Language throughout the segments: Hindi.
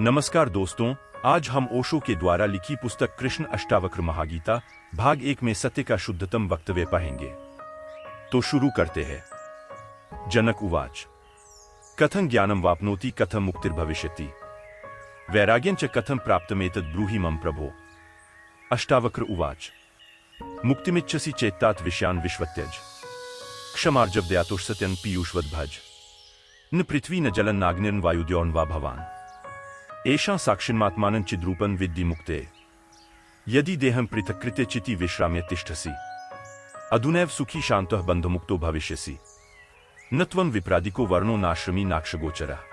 नमस्कार दोस्तों, आज हम ओशो के द्वारा लिखी पुस्तक कृष्ण अष्टावक्र महागीता भाग 1 में सत्य का शुद्धतम वक्तव्य पढ़ेंगे। तो शुरू करते हैं। जनक उवाच कथं ज्ञानं वाप्नोति कथं मुक्तिर्भविष्यति वैराग्यं च कथं प्राप्तमेतद् ब्रूहि मम प्रभो। अष्टावक्र उवाच मुक्तिमिच्छसि चेत्तात् विषयान् विश्वत्यज क्षमार्जवदयातुः सत्यं पीयूषवद् भज न पृथ्वी न जलं नाग्निर्न वायुद्योर्न वा भवान् एषा साक्षिन्मात्मानं चिद्रूपं विद्धि मुक्ते यदि देहं पृथक्कृत्य चिति विश्राम्य तिष्ठसि अधुनैव सुखी शान्तः बन्धमुक्तो भविष्यसि न त्वं विप्रादिको वर्णो नाश्रमी नाक्षगोचरः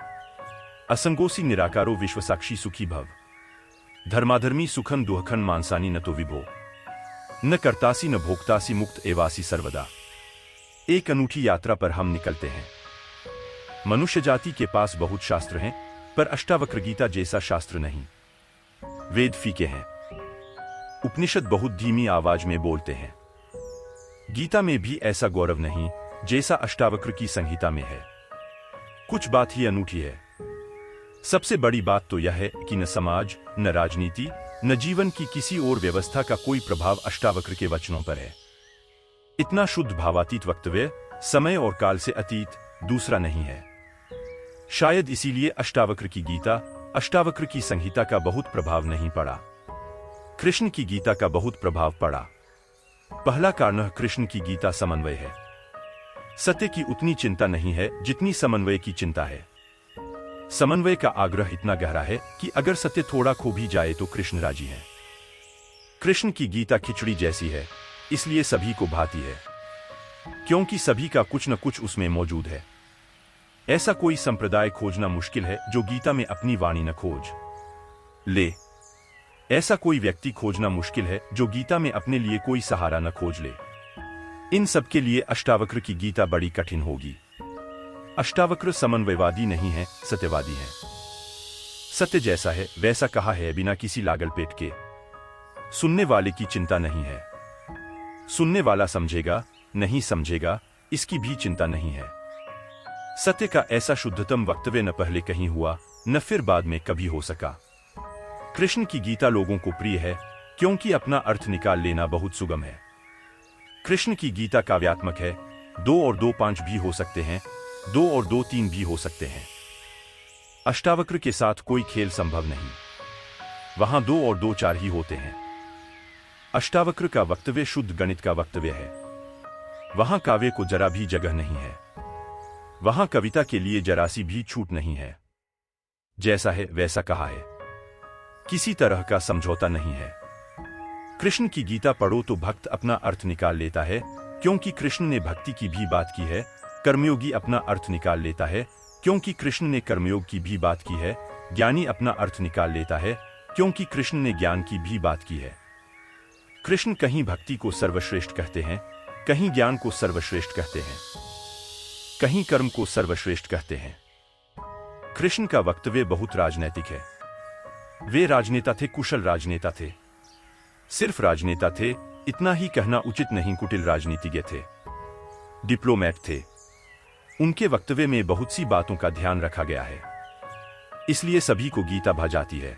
असंगोऽसि निराकारो विश्वसाक्षी सुखी भव धर्माधर्मी सुखं दुःखं मानसानि न तो विभो न कर्तासि न भोक्तासि मुक्त एवासि सर्वदा। एक अनूठी यात्रा पर हम निकलते हैं। मनुष्य जाति के पास बहुत शास्त्र हैं, पर अष्टावक्र गीता जैसा शास्त्र नहीं। वेद फीके हैं, उपनिषद बहुत धीमी आवाज में बोलते हैं। गीता में भी ऐसा गौरव नहीं जैसा अष्टावक्र की संहिता में है। कुछ बात ही अनूठी है। सबसे बड़ी बात तो यह है कि न समाज, न राजनीति, न जीवन की किसी और व्यवस्था का कोई प्रभाव अष्टावक्र के वचनों पर है। इतना शुद्ध भावातीत वक्तव्य समय और काल से अतीत दूसरा नहीं है। शायद इसीलिए अष्टावक्र की गीता, अष्टावक्र की संहिता का बहुत प्रभाव नहीं पड़ा। कृष्ण की गीता का बहुत प्रभाव पड़ा। पहला कारण कृष्ण की गीता समन्वय है। सत्य की उतनी चिंता नहीं है जितनी समन्वय की चिंता है। समन्वय का आग्रह इतना गहरा है कि अगर सत्य थोड़ा खो भी जाए तो कृष्ण राजी है। कृष्ण की गीता खिचड़ी जैसी है, इसलिए सभी को भाती है, क्योंकि सभी का कुछ न कुछ उसमें मौजूद है। ऐसा कोई संप्रदाय खोजना मुश्किल है जो गीता में अपनी वाणी न खोज ले। ऐसा कोई व्यक्ति खोजना मुश्किल है जो गीता में अपने लिए कोई सहारा न खोज ले। इन सब के लिए अष्टावक्र की गीता बड़ी कठिन होगी। अष्टावक्र समन्वयवादी नहीं है, सत्यवादी है। सत्य जैसा है वैसा कहा है, बिना किसी लागल पेट के। सुनने वाले की चिंता नहीं है। सुनने वाला समझेगा नहीं समझेगा इसकी भी चिंता नहीं है। सत्य का ऐसा शुद्धतम वक्तव्य न पहले कहीं हुआ, न फिर बाद में कभी हो सका। कृष्ण की गीता लोगों को प्रिय है क्योंकि अपना अर्थ निकाल लेना बहुत सुगम है। कृष्ण की गीता काव्यात्मक है। 2 और 2 5 भी हो सकते हैं, 2 और 2 3 भी हो सकते हैं। अष्टावक्र के साथ कोई खेल संभव नहीं। वहां 2 और 2 4 ही होते हैं। अष्टावक्र का वक्तव्य शुद्ध गणित का वक्तव्य है। वहां काव्य को जरा भी जगह नहीं है। वहां कविता के लिए जरासी भी छूट नहीं है। जैसा है वैसा कहा है, किसी तरह का समझौता नहीं है। कृष्ण की गीता पढ़ो तो भक्त अपना अर्थ निकाल लेता है, क्योंकि कृष्ण ने भक्ति की भी बात की है। कर्मयोगी अपना अर्थ निकाल लेता है, क्योंकि कृष्ण ने कर्मयोग की भी बात की है। ज्ञानी अपना अर्थ निकाल लेता है, क्योंकि कृष्ण ने ज्ञान की भी बात की है। कृष्ण कहीं भक्ति को सर्वश्रेष्ठ कहते हैं, कहीं ज्ञान को सर्वश्रेष्ठ कहते हैं, कहीं कर्म को सर्वश्रेष्ठ कहते हैं। कृष्ण का वक्तव्य बहुत राजनैतिक है। वे राजनेता थे, कुशल राजनेता थे। सिर्फ राजनेता थे इतना ही कहना उचित नहीं, कुटिल राजनीतिज्ञ थे, डिप्लोमैट थे। उनके वक्तव्य में बहुत सी बातों का ध्यान रखा गया है, इसलिए सभी को गीता भा जाती है।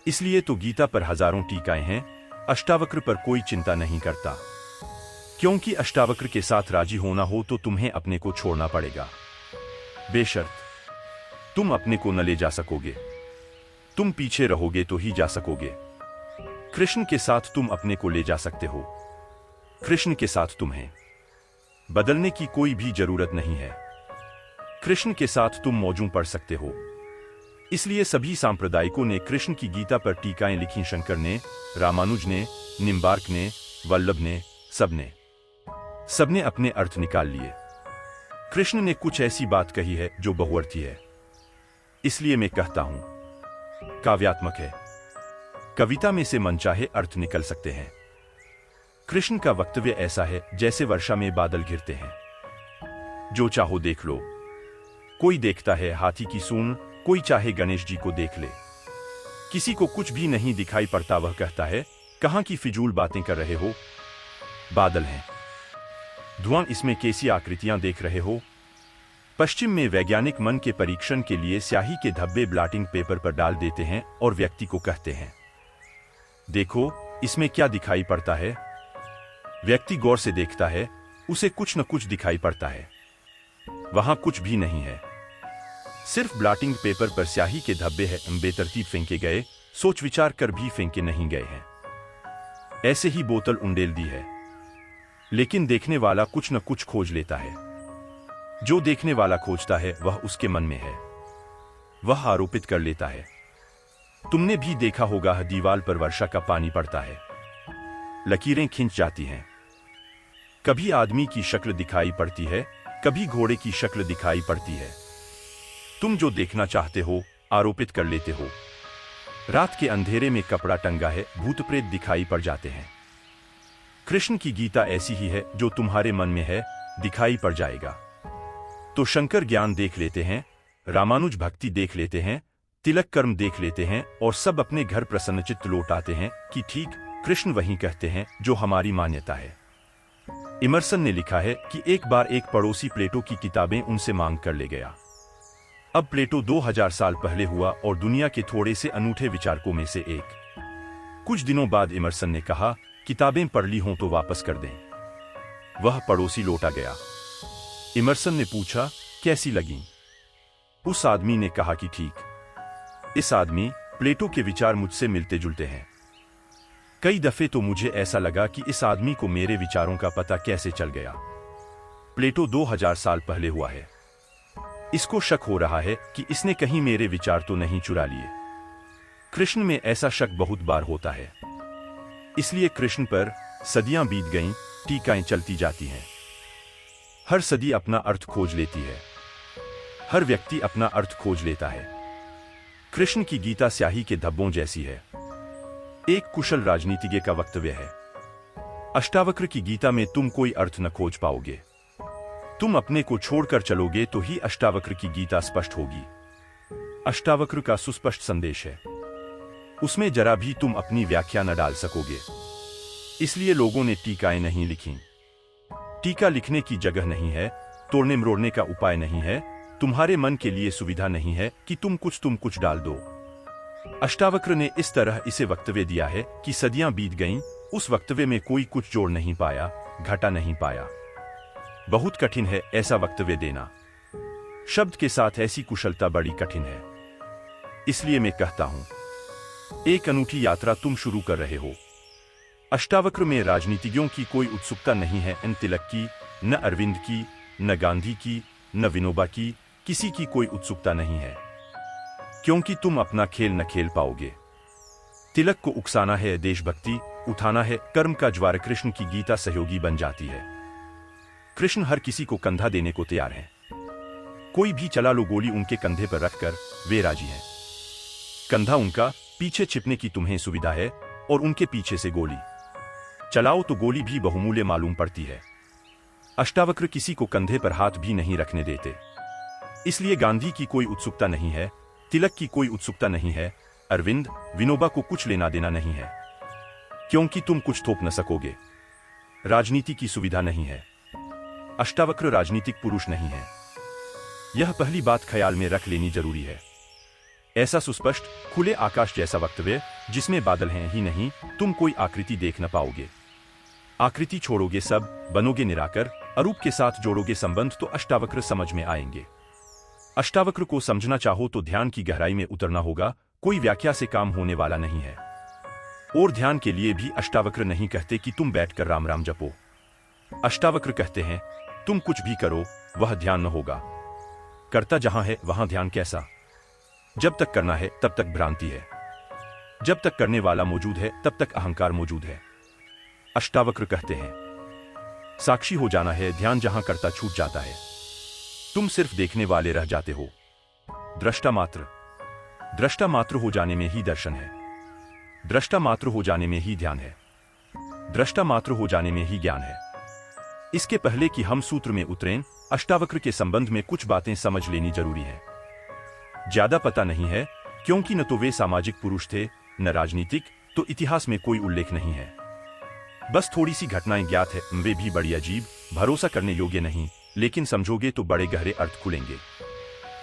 इसलिए तो गीता पर हजारों टीकाएं हैं। अष्टावक्र पर कोई चिंता नहीं करता, क्योंकि अष्टावक्र के साथ राजी होना हो तो तुम्हें अपने को छोड़ना पड़ेगा। बेशर्त तुम अपने को न ले जा सकोगे। तुम पीछे रहोगे तो ही जा सकोगे। कृष्ण के साथ तुम अपने को ले जा सकते हो। कृष्ण के साथ तुम्हें बदलने की कोई भी जरूरत नहीं है। कृष्ण के साथ तुम मौजूद पढ़ सकते हो। इसलिए सभी सांप्रदायिकों ने कृष्ण की गीता पर टीकाएं लिखी। शंकर ने, रामानुज ने, निम्बार्क ने, वल्लभ ने, सबने अपने अर्थ निकाल लिए। कृष्ण ने कुछ ऐसी बात कही है जो बहुअर्थी है। इसलिए मैं कहता हूं, काव्यात्मक है। कविता में से मनचाहे अर्थ निकल सकते हैं। कृष्ण का वक्तव्य ऐसा है जैसे वर्षा में बादल घिरते हैं। जो चाहो देख लो। कोई देखता है हाथी की सूंड, कोई चाहे गणेश जी को देख ले। किसी को कुछ भी नहीं दिखाई पड़ता। वह कहता है, कहां की फिजूल बातें कर रहे हो। बादल हैं, धुआं, इसमें कैसी आकृतियां देख रहे हो। पश्चिम में वैज्ञानिक मन के परीक्षण के लिए स्याही के धब्बे ब्लॉटिंग पेपर पर डाल देते हैं और व्यक्ति को कहते हैं, देखो इसमें क्या दिखाई पड़ता है। व्यक्ति गौर से देखता है, उसे कुछ न कुछ दिखाई पड़ता है। वहां कुछ भी नहीं है, सिर्फ ब्लॉटिंग पेपर पर स्याही के धब्बे हैं। बेतरतीब फेंके गए, सोच विचार कर भी फेंके नहीं गए हैं। ऐसे ही बोतल उंडेल दी है, लेकिन देखने वाला कुछ न कुछ खोज लेता है। जो देखने वाला खोजता है वह उसके मन में है, वह आरोपित कर लेता है। तुमने भी देखा होगा, दीवार पर वर्षा का पानी पड़ता है, लकीरें खिंच जाती हैं। कभी आदमी की शक्ल दिखाई पड़ती है, कभी घोड़े की शक्ल दिखाई पड़ती है। तुम जो देखना चाहते हो आरोपित कर लेते हो। रात के अंधेरे में कपड़ा टंगा है, भूत प्रेत दिखाई पड़ जाते हैं। कृष्ण की गीता ऐसी ही है, जो तुम्हारे मन में है दिखाई पड़ जाएगा। तो शंकर ज्ञान देख लेते हैं, रामानुज भक्ति देख लेते हैं, तिलक कर्म देख लेते हैं और सब अपने घर प्रसन्नचित्त लौट आते हैं कि ठीक कृष्ण वही कहते हैं जो हमारी मान्यता है। इमर्सन ने लिखा है कि एक बार एक पड़ोसी प्लेटो की किताबें उनसे मांग कर ले गया। अब प्लेटो 2000 साल पहले हुआ और दुनिया के थोड़े से अनूठे विचारकों में से एक। कुछ दिनों बाद इमर्सन ने कहा, किताबें पढ़ ली हों तो वापस कर दें। वह पड़ोसी लौटा गया। इमर्सन ने पूछा, कैसी लगी? उस आदमी ने कहा कि ठीक। इस आदमी प्लेटो के विचार मुझसे मिलते जुलते हैं। कई दफे तो मुझे ऐसा लगा कि इस आदमी को मेरे विचारों का पता कैसे चल गया। प्लेटो 2000 साल पहले हुआ है। इसको शक हो रहा है कि इसने कहीं मेरे विचार तो नहीं चुरा लिए। कृष्ण में ऐसा शक बहुत बार होता है। इसलिए कृष्ण पर सदियां बीत गईं, टीकाएं चलती जाती हैं। हर सदी अपना अर्थ खोज लेती है, हर व्यक्ति अपना अर्थ खोज लेता है। कृष्ण की गीता स्याही के धब्बों जैसी है। एक कुशल राजनीतिज्ञ का वक्तव्य है, अष्टावक्र की गीता में तुम कोई अर्थ न खोज पाओगे। तुम अपने को छोड़कर चलोगे तो ही अष्टावक्र की गीता स्पष्ट होगी। अष्टावक्र का सुस्पष्ट संदेश है, उसमें जरा भी तुम अपनी व्याख्या न डाल सकोगे। इसलिए लोगों ने टीकाएं नहीं लिखी। टीका लिखने की जगह नहीं है, तोड़ने मरोड़ने का उपाय नहीं है, तुम्हारे मन के लिए सुविधा नहीं है कि तुम कुछ डाल दो। अष्टावक्र ने इस तरह इसे वक्तव्य दिया है कि सदियां बीत गईं, उस वक्तव्य में कोई कुछ जोड़ नहीं पाया, घटा नहीं पाया। बहुत कठिन है ऐसा वक्तव्य देना। शब्द के साथ ऐसी कुशलता बड़ी कठिन है। इसलिए मैं कहता हूं, एक अनूठी यात्रा तुम शुरू कर रहे हो। अष्टावक्र में राजनीतिज्ञों की कोई उत्सुकता नहीं है, न तिलक की, न अरविंद की, न गांधी की, न विनोबा की, किसी की कोई उत्सुकता नहीं है, क्योंकि तुम अपना खेल न खेल पाओगे। तिलक को उकसाना है, देशभक्ति उठाना है, कर्म का ज्वार। कृष्ण की गीता सहयोगी बन जाती है। कृष्ण हर किसी को कंधा देने को तैयार है। कोई भी चला लो गोली उनके कंधे पर रखकर वे राजी हैं। कंधा उनका, पीछे छिपने की तुम्हें सुविधा है और उनके पीछे से गोली चलाओ तो गोली भी बहुमूल्य मालूम पड़ती है। अष्टावक्र किसी को कंधे पर हाथ भी नहीं रखने देते। इसलिए गांधी की कोई उत्सुकता नहीं है, तिलक की कोई उत्सुकता नहीं है, अरविंद विनोबा को कुछ लेना देना नहीं है, क्योंकि तुम कुछ थोप न सकोगे। राजनीति की सुविधा नहीं है। अष्टावक्र राजनीतिक पुरुष नहीं है। यह पहली बात ख्याल में रख लेनी जरूरी है। ऐसा सुस्पष्ट खुले आकाश जैसा वक्तव्य जिसमें बादल हैं ही नहीं, तुम कोई आकृति देख न पाओगे। आकृति छोड़ोगे सब, बनोगे निराकर, अरूप के साथ जोड़ोगे संबंध तो अष्टावक्र समझ में आएंगे। अष्टावक्र को समझना चाहो तो ध्यान की गहराई में उतरना होगा, कोई व्याख्या से काम होने वाला नहीं है। और ध्यान के लिए भी अष्टावक्र नहीं कहते कि तुम बैठकर राम राम जपो। अष्टावक्र कहते हैं तुम कुछ भी करो वह ध्यान न होगा। करता जहां है वहां ध्यान कैसा? जब तक करना है तब तक भ्रांति है, जब तक करने वाला मौजूद है तब तक अहंकार मौजूद है। अष्टावक्र कहते हैं साक्षी हो जाना है, ध्यान जहां करता छूट जाता है, तुम सिर्फ देखने वाले रह जाते हो। दृष्टा मात्र हो जाने में ही दर्शन है, दृष्टा मात्र हो जाने में ही ध्यान है, दृष्टा मात्र हो जाने में ही ज्ञान है। इसके पहले कि हम सूत्र में उतरें, अष्टावक्र के संबंध में कुछ बातें समझ लेनी जरूरी है। ज्यादा पता नहीं है, क्योंकि न तो वे सामाजिक पुरुष थे न राजनीतिक, तो इतिहास में कोई उल्लेख नहीं है। बस थोड़ी सी घटनाएं ज्ञात है, वे भी बड़ी अजीब, भरोसा करने योग्य नहीं, लेकिन समझोगे तो बड़े गहरे अर्थ खुलेंगे।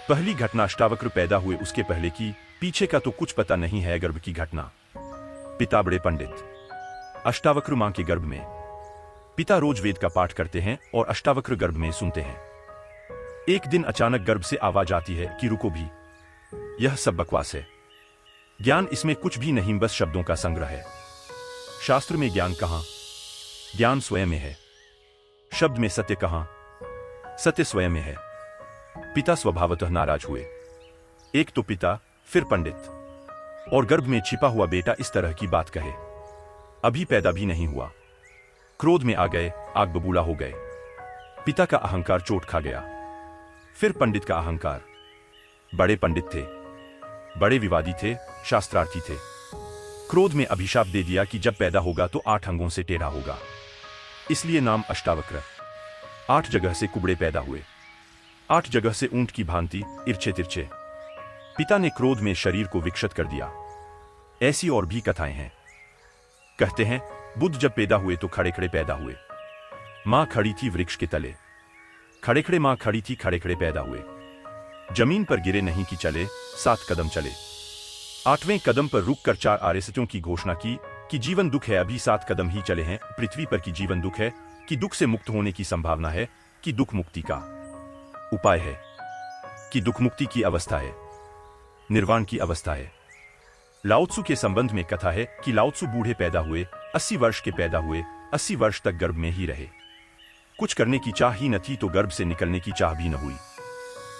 पहली घटना अष्टावक्र पैदा हुए उसके पहले की, पीछे का तो कुछ पता नहीं है। गर्भ की घटना। पिता बड़े पंडित। अष्टावक्र मां के गर्भ में। पिता रोज वेद का पाठ करते हैं और अष्टावक्र गर्भ में सुनते हैं। एक दिन अचानक गर्भ से आवाज आती है कि रुको भी, यह सब बकवास है। ज्ञान इसमें कुछ भी नहीं, बस शब्दों का संग्रह है। शास्त्र में ज्ञान कहां? ज्ञान स्वयं में है। शब्द में सत्य कहां? सत्य स्वयं में है। पिता स्वभावतः नाराज हुए। एक तो पिता, फिर पंडित, और गर्भ में छिपा हुआ बेटा इस तरह की बात कहे। अभी पैदा भी नहीं हुआ। क्रोध में आ गए, आग बबूला हो गए। पिता का अहंकार चोट खा गया। फिर पंडित का अहंकार। बड़े पंडित थे, बड़े विवादी थे, शास्त्रार्थी थे। क्रोध में अभिशाप दे दिया कि जब पैदा होगा तो 8 अंगों से टेढ़ा होगा। इसलिए नाम अष्टावक्र। 8 जगह से कुबड़े पैदा हुए, 8 जगह से ऊंट की भांति इर्छे तिरछे। पिता ने क्रोध में शरीर को विक्षत कर दिया। ऐसी और भी कथाएं हैं। कहते हैं बुद्ध जब पैदा हुए तो खड़े खड़े पैदा हुए। मां खड़ी थी वृक्ष के तले। खड़े खड़े मां खड़ी थी, खड़े खड़े पैदा हुए। जमीन पर गिरे नहीं कि चले, 7 कदम चले। 8वें कदम पर रुककर 4 आर्यसत्यों की घोषणा की कि जीवन दुख है, अभी 7 कदम ही चले हैं पृथ्वी पर, कि जीवन दुख है, कि दुख से मुक्त होने की संभावना है, कि दुख मुक्ति का उपाय है, कि दुख मुक्ति की अवस्था है, निर्वाण की अवस्था है। लाओत्सु के संबंध में कथा है कि लाओत्सु बूढ़े पैदा हुए, 80 वर्ष के पैदा हुए, 80 वर्ष तक गर्भ में ही रहे। कुछ करने की चाह ही न थी तो गर्भ से निकलने की चाह भी न हुई।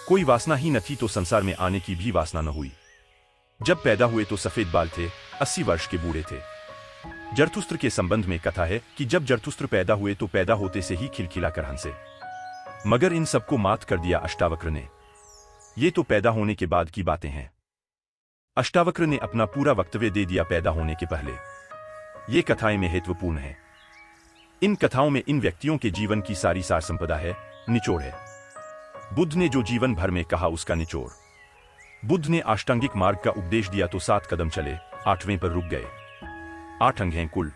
कोई वासना ही न थी तो संसार में आने की भी वासना न हुई। जब पैदा हुए तो सफेद बाल थे, 80 वर्ष के बूढ़े थे। जरथुस्त्र के संबंध में कथा है कि जब जरथुस्त्र पैदा हुए तो पैदा होते से ही खिलखिलाकर हंसे। मगर इन सबको मात कर दिया अष्टावक्र ने। ये तो पैदा होने के बाद की बातें हैं। अष्टावक्र ने अपना पूरा वक्तव्य दे दिया पैदा होने के पहले। ये कथाएं महत्वपूर्ण हैं। इन कथाओं में इन व्यक्तियों के जीवन की सारी सार संपदा है, निचोड़ है। बुद्ध ने जो जीवन भर में कहा उसका निचोड़। बुद्ध ने अष्टांगिक मार्ग का उपदेश दिया तो 7 कदम चले, 8वें पर रुक गए। 8 अंग हैं कुल।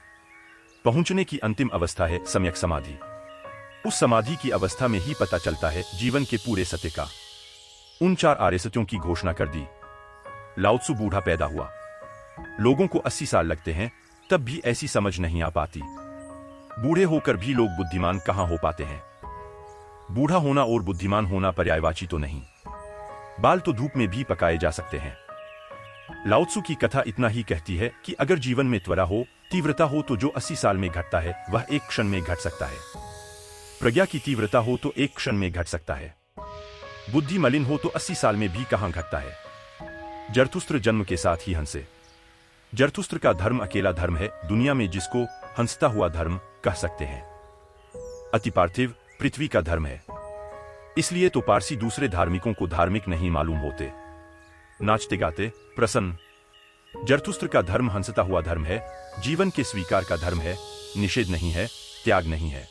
पहुंचने की अंतिम अवस्था है सम्यक समाधि। उस समाधि की अवस्था में ही पता चलता है जीवन के पूरे सत्य का। उन 4 आर्यसत्यों की घोषणा कर दी। लाओत्सु बूढ़ा पैदा हुआ। लोगों को 80 साल लगते हैं, तब भी ऐसी समझ नहीं आ पाती। बूढ़े होकर भी लोग बुद्धिमान कहां हो पाते हैं। बूढ़ा होना और बुद्धिमान होना पर्यायवाची तो नहीं। बाल तो धूप में भी पकाए जा सकते हैं। लाओत्सु की कथा इतना ही कहती है कि अगर जीवन में त्वरा हो, तीव्रता हो तो जो 80 साल में घटता है वह एक क्षण में घट सकता है। प्रज्ञा की तीव्रता हो तो एक क्षण में घट सकता है। बुद्धि मलिन हो तो 80 साल में भी कहां घटता है। जरथुस्त्र जन्म के साथ ही हंसे। जरथुस्त्र का धर्म अकेला धर्म है दुनिया में जिसको हंसता हुआ धर्म कह सकते हैं। अति पार्थिव पृथ्वी का धर्म है। इसलिए तो पारसी दूसरे धार्मिकों को धार्मिक नहीं मालूम होते। नाचते गाते प्रसन्न। जरथुस्त्र का धर्म हंसता हुआ धर्म है, जीवन के स्वीकार का धर्म है, निषेध नहीं है, त्याग नहीं है।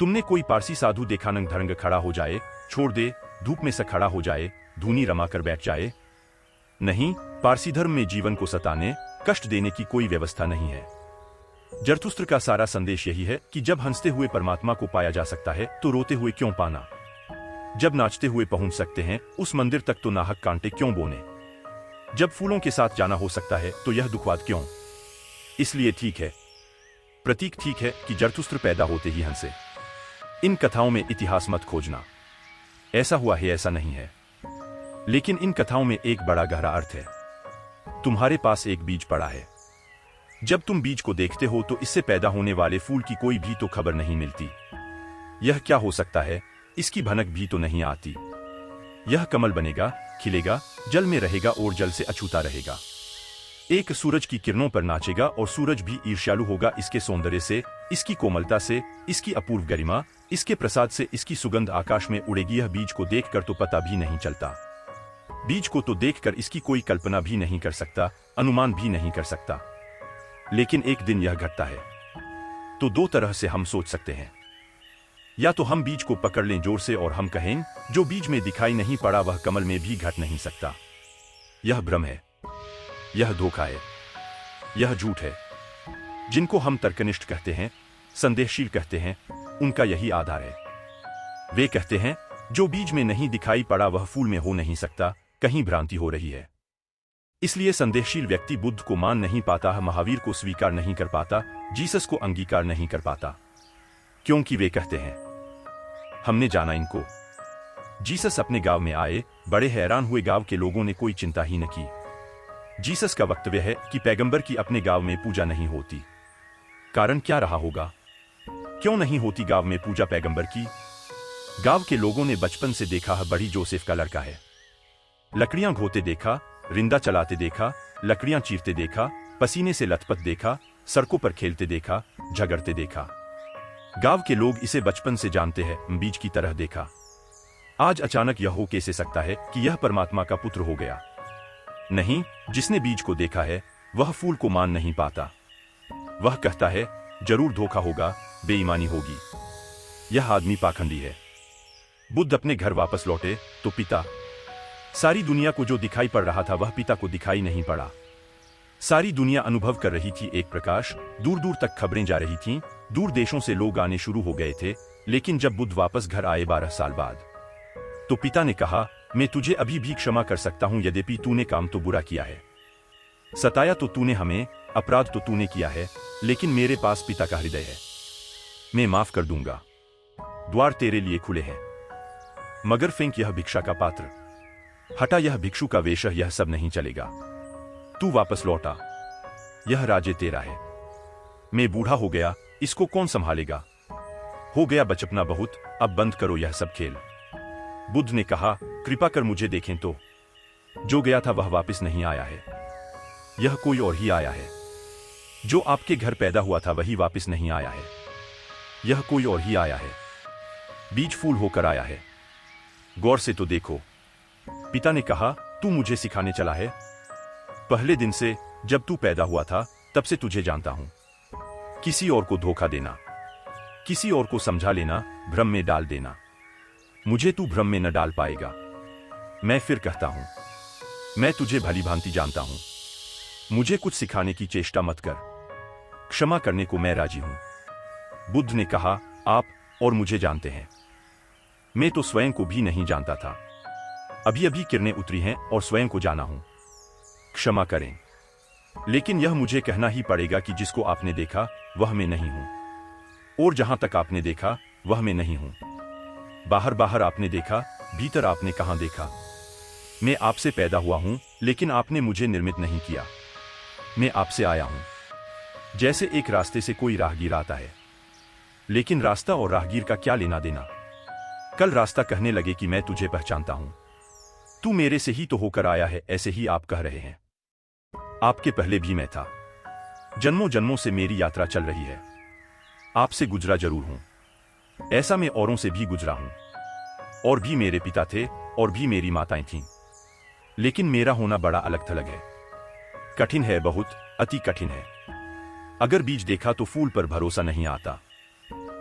तुमने कोई पारसी साधु देखा नंग धरंग खड़ा हो जाए, छोड़ दे, धूप में से खड़ा हो जाए, धूनी रमाकर बैठ जाए? नहीं, पारसी धर्म में जीवन को सताने, कष्ट देने की कोई व्यवस्था नहीं है। जरथुस्त्र का सारा संदेश यही है कि जब हंसते हुए परमात्मा को पाया जा सकता है तो रोते हुए क्यों पाना। जब नाचते हुए पहुंच सकते हैं उस मंदिर तक तो नाहक कांटे क्यों बोने। जब फूलों के साथ जाना हो सकता है तो यह दुखवाद क्यों। इसलिए ठीक है, प्रतीक ठीक है कि जरथुस्त्र पैदा होते ही हंसे। इन कथाओं में इतिहास मत खोजना। ऐसा हुआ है ऐसा नहीं है। लेकिन इन कथाओं में एक बड़ा गहरा अर्थ है। तुम्हारे पास एक बीज पड़ा है। जब तुम बीज को देखते हो तो इससे पैदा होने वाले फूल की कोई भी तो खबर नहीं मिलती। यह क्या हो सकता है, इसकी भनक भी तो नहीं आती। यह कमल बनेगा, खिलेगा, जल में रहेगा और जल से अछूता रहेगा। एक सूरज की किरणों पर नाचेगा और सूरज भी ईर्ष्यालु होगा इसके सौंदर्य से, इसकी कोमलता से, इसकी अपूर्व गरिमा, इसके प्रसाद से, इसकी सुगंध आकाश में उड़ेगी। यह बीज को देखकर तो पता भी नहीं चलता। बीज को तो देखकर इसकी कोई कल्पना भी नहीं कर सकता, अनुमान भी नहीं कर सकता। लेकिन एक दिन यह घटता है। तो 2 तरह से हम सोच सकते हैं। या तो हम बीज को पकड़ लें जोर से और हम कहें जो बीज में दिखाई नहीं पड़ा वह कमल में भी घट नहीं सकता। यह भ्रम है, यह धोखा है, यह झूठ है। जिनको हम तर्कनिष्ठ कहते हैं, संदेहशील कहते हैं, उनका यही आधार है। वे कहते हैं जो बीज में नहीं दिखाई पड़ा वह फूल में हो नहीं सकता, कहीं भ्रांति हो रही है। इसलिए संदेहशील व्यक्ति बुद्ध को मान नहीं पाता, महावीर को स्वीकार नहीं कर पाता, जीसस को अंगीकार नहीं कर पाता, क्योंकि वे कहते हैं हमने जाना इनको। जीसस अपने गांव में आए, बड़े हैरान हुए, गांव के लोगों ने कोई चिंता ही न की। जीसस का वक्तव्य है कि पैगंबर की अपने गांव में पूजा नहीं होती। कारण क्या रहा होगा? क्यों नहीं होती गांव में पूजा पैगंबर की? गांव के लोगों ने बचपन से देखा है बड़ी जोसेफ का लड़का है। लकड़ियां घोते देखा, रिंदा चलाते देखा, लकड़ियां चीरते देखा, पसीने से लथपथ देखा, सड़कों पर खेलते देखा, झगड़ते देखा। गांव के लोग इसे बचपन से जानते हैं, बीज की तरह देखा। आज अचानक यह हो कैसे सकता है कि यह परमात्मा का पुत्र हो गया? नहीं, जिसने बीज को देखा है वह फूल को मान नहीं पाता। वह कहता है जरूर धोखा होगा, बेईमानी होगी, यह आदमी पाखंडी है। बुद्ध अपने घर वापस लौटे तो पिता, सारी दुनिया को जो दिखाई पड़ रहा था वह पिता को दिखाई नहीं पड़ा। सारी दुनिया अनुभव कर रही थी एक प्रकाश, दूर दूर तक खबरें जा रही थीं, दूर देशों से लोग आने शुरू हो गए थे। लेकिन जब बुद्ध वापस घर आए 12 साल बाद, तो पिता ने कहा मैं तुझे अभी भी क्षमा कर सकता हूं, यद्यपि तूने काम तो बुरा किया है, सताया तो तूने हमें, अपराध तो तूने किया है, लेकिन मेरे पास पिता का हृदय है, मैं माफ कर दूंगा। द्वार तेरे लिए खुले हैं, मगर फेंक यह भिक्षा का पात्र, हटा यह भिक्षु का वेश, यह सब नहीं चलेगा। तू वापस लौटा, यह राज्य तेरा है। मैं बूढ़ा हो गया, इसको कौन संभालेगा? हो गया बचपना बहुत, अब बंद करो यह सब खेल। बुद्ध ने कहा कृपा कर मुझे देखें तो, जो गया था वह वापस नहीं आया है, यह कोई और ही आया है। जो आपके घर पैदा हुआ था वही वापस नहीं आया है, यह कोई और ही आया है। बीज फूल होकर आया है, गौर से तो देखो। पिता ने कहा तू मुझे सिखाने चला है? पहले दिन से, जब तू पैदा हुआ था तब से तुझे जानता हूं। किसी और को धोखा देना, किसी और को समझा लेना, भ्रम में डाल देना, मुझे तू भ्रम में न डाल पाएगा। मैं फिर कहता हूं, मैं तुझे भली भांति जानता हूं, मुझे कुछ सिखाने की चेष्टा मत कर, क्षमा करने को मैं राजी हूं। बुद्ध ने कहा आप और मुझे जानते हैं, मैं तो स्वयं को भी नहीं जानता था, अभी अभी किरणें उतरी हैं और स्वयं को जाना हूं। क्षमा करें, लेकिन यह मुझे कहना ही पड़ेगा कि जिसको आपने देखा वह मैं नहीं हूं, और जहां तक आपने देखा वह मैं नहीं हूं। बाहर बाहर आपने देखा, भीतर आपने कहां देखा? मैं आपसे पैदा हुआ हूं, लेकिन आपने मुझे निर्मित नहीं किया, मैं आपसे आया हूं। जैसे एक रास्ते से कोई राहगीर आता है, लेकिन रास्ता और राहगीर का क्या लेना देना? कल रास्ता कहने लगे कि मैं तुझे पहचानता हूं, तू मेरे से ही तो होकर आया है, ऐसे ही आप कह रहे हैं। आपके पहले भी मैं था, जन्मों जन्मों से मेरी यात्रा चल रही है, आपसे गुजरा जरूर हूं, ऐसा मैं औरों से भी गुजरा हूं, और भी मेरे पिता थे और भी मेरी माताएं थीं, लेकिन मेरा होना बड़ा अलग थलग है, कठिन है, बहुत अति कठिन है। अगर बीज देखा तो फूल पर भरोसा नहीं आता।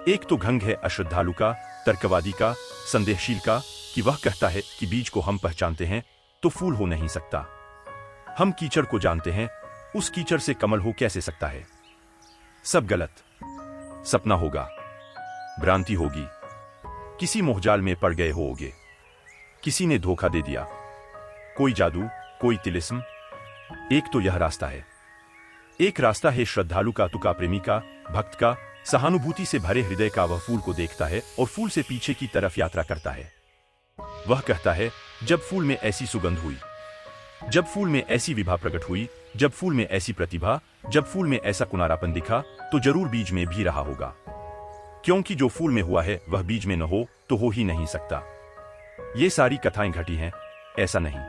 एक तो घंग है अश्रद्धालु का, तर्कवादी का, संदेहशील का, कि वह कहता है कि बीज को हम पहचानते हैं तो फूल हो नहीं सकता। हम कीचड़ को जानते हैं, उस कीचड़ से कमल हो कैसे सकता है? सब गलत, सपना होगा, भ्रांति होगी, किसी मोहजाल में पड़ गए होगे, किसी ने धोखा दे दिया, कोई जादू, कोई तिलिस्म। एक तो यह रास्ता है, एक रास्ता है श्रद्धालु का, तुका प्रेमी का, भक्त का, सहानुभूति से भरे हृदय का। वह फूल को देखता है और फूल से पीछे की तरफ यात्रा करता है। वह कहता है जब फूल में ऐसी सुगंध हुई, जब फूल में ऐसी विभा प्रकट हुई, जब फूल में ऐसी प्रतिभा, जब फूल में ऐसा कुनारापन दिखा, तो जरूर बीज में भी रहा होगा, क्योंकि जो फूल में हुआ है वह बीज में न हो तो हो ही नहीं सकता। ये सारी कथाएं घटी हैं, ऐसा नहीं।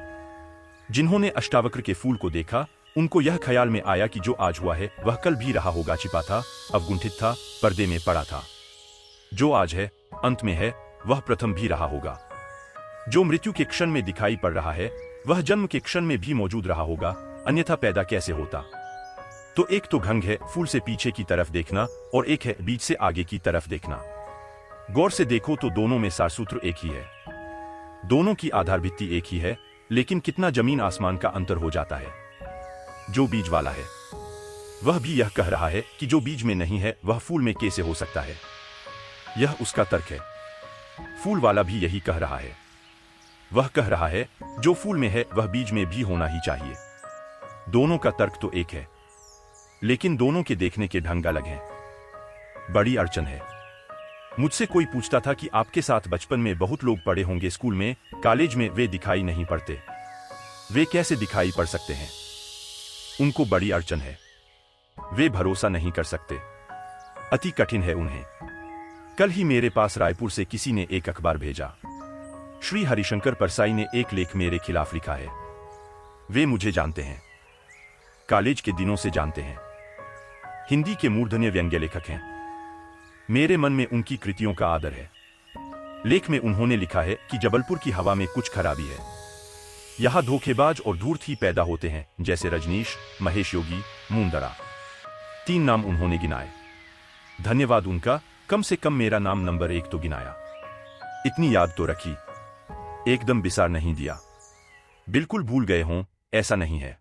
जिन्होंने अष्टावक्र के फूल को देखा उनको यह ख्याल में आया कि जो आज हुआ है वह कल भी रहा होगा, छिपा था, अवगुंठित था, पर्दे में पड़ा था। जो आज है, अंत में है, वह प्रथम भी रहा होगा। जो मृत्यु के क्षण में दिखाई पड़ रहा है वह जन्म के क्षण में भी मौजूद रहा होगा, अन्यथा पैदा कैसे होता? तो एक तो घंग है फूल से पीछे की तरफ देखना, और एक है बीज से आगे की तरफ देखना। गौर से देखो तो दोनों में सारसूत्र एक ही है, दोनों की आधार भित्ति एक ही है, लेकिन कितना जमीन आसमान का अंतर हो जाता है। जो बीज वाला है वह भी यह कह रहा है कि जो बीज में नहीं है वह फूल में कैसे हो सकता है। यह उसका तर्क है। फूल वाला भी यही कह रहा है। वह कह रहा है जो फूल में है वह बीज में भी होना ही चाहिए। दोनों का तर्क तो एक है, लेकिन दोनों के देखने के ढंग अलग हैं। बड़ी अड़चन है। मुझसे कोई पूछता था कि आपके साथ बचपन में बहुत लोग पढ़े होंगे, स्कूल में, कॉलेज में, वे दिखाई नहीं पड़ते। वे कैसे दिखाई पड़ सकते हैं? उनको बड़ी अड़चन है। वे भरोसा नहीं कर सकते। अति कठिन है उन्हें। कल ही मेरे पास रायपुर से किसी ने एक अखबार भेजा। श्री हरिशंकर परसाई ने एक लेख मेरे खिलाफ लिखा है। वे मुझे जानते हैं, कॉलेज के दिनों से जानते हैं। हिंदी के मूर्धन्य व्यंग्य लेखक हैं। मेरे मन में उनकी कृतियों का आदर है। लेख में उन्होंने लिखा है कि जबलपुर की हवा में कुछ खराबी है। यहां धोखेबाज और धूर्त ही पैदा होते हैं, जैसे रजनीश, महेश योगी, मुंदड़ा। 3 नाम उन्होंने गिनाए। धन्यवाद उनका, कम से कम मेरा नाम नंबर 1 तो गिनाया। इतनी याद तो रखी, एकदम बिसार नहीं दिया। बिल्कुल भूल गए हों ऐसा नहीं है,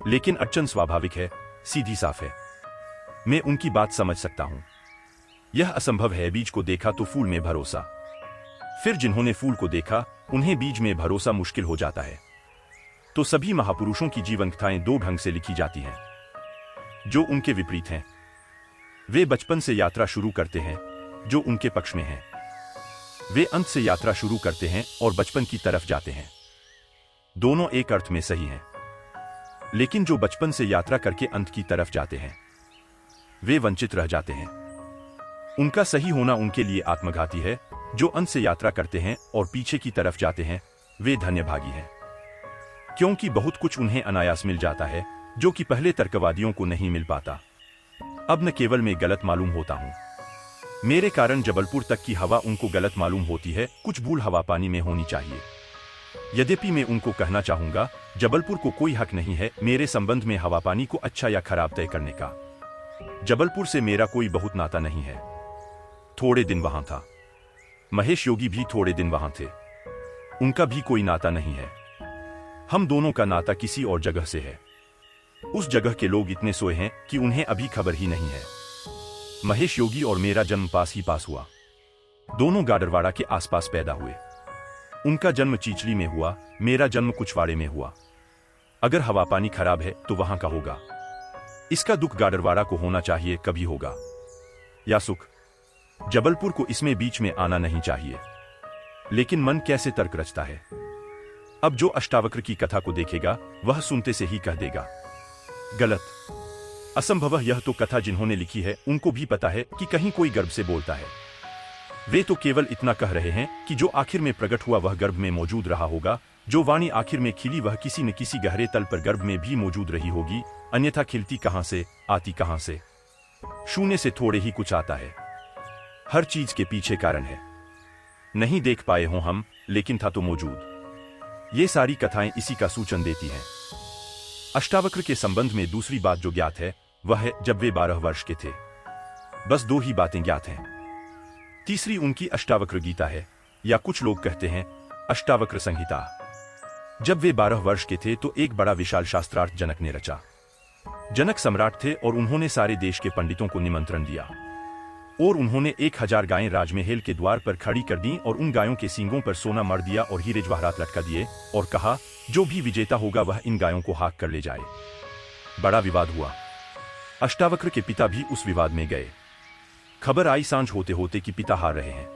लेकिन अड़चन स्वाभाविक है, सीधी साफ है। मैं उनकी बात समझ सकता हूं। यह असंभव है बीज को देखा तो फूल में भरोसा। फिर जिन्होंने फूल को देखा उन्हें बीज में भरोसा मुश्किल हो जाता है। तो सभी महापुरुषों की जीवन कथाएं 2 ढंग से लिखी जाती हैं, जो उनके विपरीत हैं। वे बचपन से यात्रा शुरू करते हैं, जो उनके पक्ष में है। वे अंत से यात्रा शुरू करते हैं और बचपन की तरफ जाते हैं। दोनों एक अर्थ में सही हैं, लेकिन जो बचपन से यात्रा करके अंत की तरफ जाते हैं, वे वंचित रह जाते हैं। उनका सही होना उनके लिए आत्मघाती है। जो अंत से यात्रा करते हैं और पीछे की तरफ जाते हैं, वे धन्यभागी हैं, क्योंकि बहुत कुछ उन्हें अनायास मिल जाता है, जो कि पहले तर्कवादियों को नहीं मिल पाता। अब न केवल मैं गलत मालूम होता हूं, मेरे कारण जबलपुर तक की हवा उनको गलत मालूम होती है। कुछ भूल हवा पानी में होनी चाहिए। यद्यपि मैं उनको कहना चाहूंगा, जबलपुर को कोई हक नहीं है मेरे संबंध में हवा पानी को अच्छा या खराब तय करने का। जबलपुर से मेरा कोई बहुत नाता नहीं है। थोड़े दिन वहां था। महेश योगी भी थोड़े दिन वहां थे। उनका भी कोई नाता नहीं है। हम दोनों का नाता किसी और जगह से है। उस जगह के लोग इतने सोए हैं कि उन्हें अभी खबर ही नहीं है। महेश योगी और मेरा जन्म पास ही पास हुआ। दोनों गाडरवाड़ा के आसपास पैदा हुए। उनका जन्म चीचली में हुआ, मेरा जन्म कुछवाड़े में हुआ। अगर हवा पानी खराब है तो वहां का होगा। इसका दुख गाडरवाड़ा को होना चाहिए, कभी होगा, या सुख जबलपुर को इसमें बीच में आना नहीं चाहिए। लेकिन मन कैसे तर्क रचता है। अब जो अष्टावक्र की कथा को देखेगा वह सुनते से ही कह देगा गलत, असंभव। यह तो कथा जिन्होंने लिखी है उनको भी पता है कि कहीं कोई गर्भ से बोलता है। वे तो केवल इतना कह रहे हैं कि जो आखिर में प्रकट हुआ वह गर्भ में मौजूद रहा होगा। जो वाणी आखिर में खिली वह किसी न किसी गहरे तल पर गर्भ में भी मौजूद रही होगी, अन्यथा खिलती कहां से, आती कहां से। शून्य से थोड़े ही कुछ आता है। हर चीज के पीछे कारण है। नहीं देख पाए हों हम, लेकिन था तो मौजूद। ये सारी कथाएं इसी का सूचन देती हैं। अष्टावक्र के संबंध में दूसरी बात जो ज्ञात है वह है जब वे 12 वर्ष के थे। बस 2 ही बातें ज्ञात हैं। तीसरी उनकी अष्टावक्र गीता है, या कुछ लोग कहते हैं अष्टावक्र संहिता। जब वे 12 वर्ष के थे तो एक बड़ा विशाल शास्त्रार्थ जनक ने रचा। जनक सम्राट थे और उन्होंने सारे देश के पंडितों को निमंत्रण दिया और उन्होंने 1000 गायें राजमहल के द्वार पर खड़ी कर दी और उन गायों के सींगों पर सोना मढ़ दिया और हीरे जवाहरात लटका दिए और कहा जो भी विजेता होगा वह इन गायों को हाँक कर ले जाए। बड़ा विवाद हुआ। अष्टावक्र के पिता भी उस विवाद में गए। खबर आई सांझ होते होते कि पिता हार रहे हैं।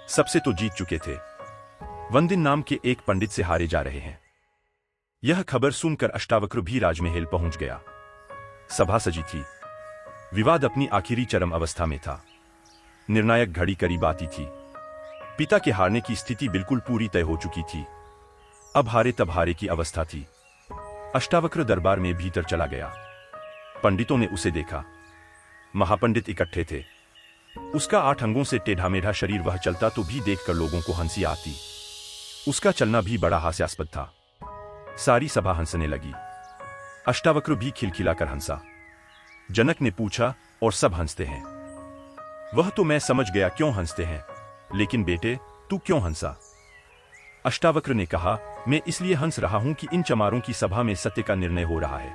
सबसे तो जीत चुके थे, वंदिन नाम के एक पंडित से हारे जा रहे हैं। यह खबर सुनकर अष्टावक्र भी राजमहल पहुंच गया। सभा सजी थी। विवाद अपनी आखिरी चरम अवस्था में था। निर्णायक घड़ी करीब आती थी। पिता के हारने की स्थिति बिल्कुल पूरी तय हो चुकी थी। अब हारे तब हारे की अवस्था थी। अष्टावक्र दरबार में भीतर चला गया। पंडितों ने उसे देखा। महापंडित इकट्ठे थे। उसका 8 अंगों से टेढ़ा मेढ़ा शरीर, वह चलता तो भी देखकर लोगों को हंसी आती। उसका चलना भी बड़ा हास्यास्पद था। सारी सभा हंसने लगी। अष्टावक्र भी खिलखिलाकर हंसा। जनक ने पूछा, और सब हंसते हैं? वह तो मैं समझ गया क्यों हंसते हैं, लेकिन बेटे तू क्यों हंसा? अष्टावक्र ने कहा, मैं इसलिए हंस रहा हूं कि इन चमारों की सभा में सत्य का निर्णय हो रहा है।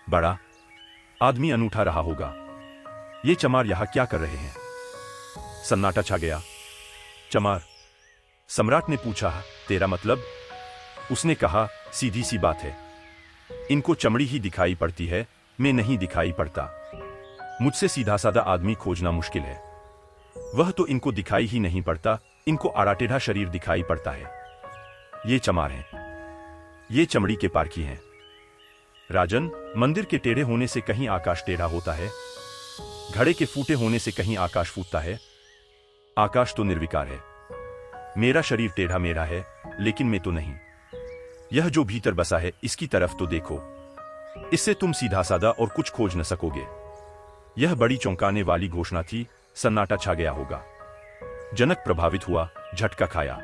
बड़ा आदमी अनूठा रहा होगा। ये चमार यहां क्या कर रहे हैं? सन्नाटा छा गया। चमार। सम्राट ने पूछा, तेरा मतलब? उसने कहा, सीधी सी बात है, इनको चमड़ी ही दिखाई पड़ती है, मैं नहीं दिखाई पड़ता। मुझसे सीधा साधा आदमी खोजना मुश्किल है। वह तो इनको दिखाई ही नहीं पड़ता, इनको आड़ा टेढ़ा शरीर दिखाई पड़ता है। ये चमार हैं, ये चमड़ी के पारखी हैं। राजन, मंदिर के टेढ़े होने से कहीं आकाश टेढ़ा होता है, घड़े के फूटे होने से कहीं आकाश फूटता है। आकाश तो निर्विकार है। मेरा शरीर टेढ़ा मेढ़ा है, लेकिन मैं तो नहीं। यह जो भीतर बसा है, इसकी तरफ तो देखो। इससे तुम सीधा साधा और कुछ खोज न सकोगे। यह बड़ी चौंकाने वाली घोषणा थी। सन्नाटा छा गया होगा। जनक प्रभावित हुआ, झटका खाया।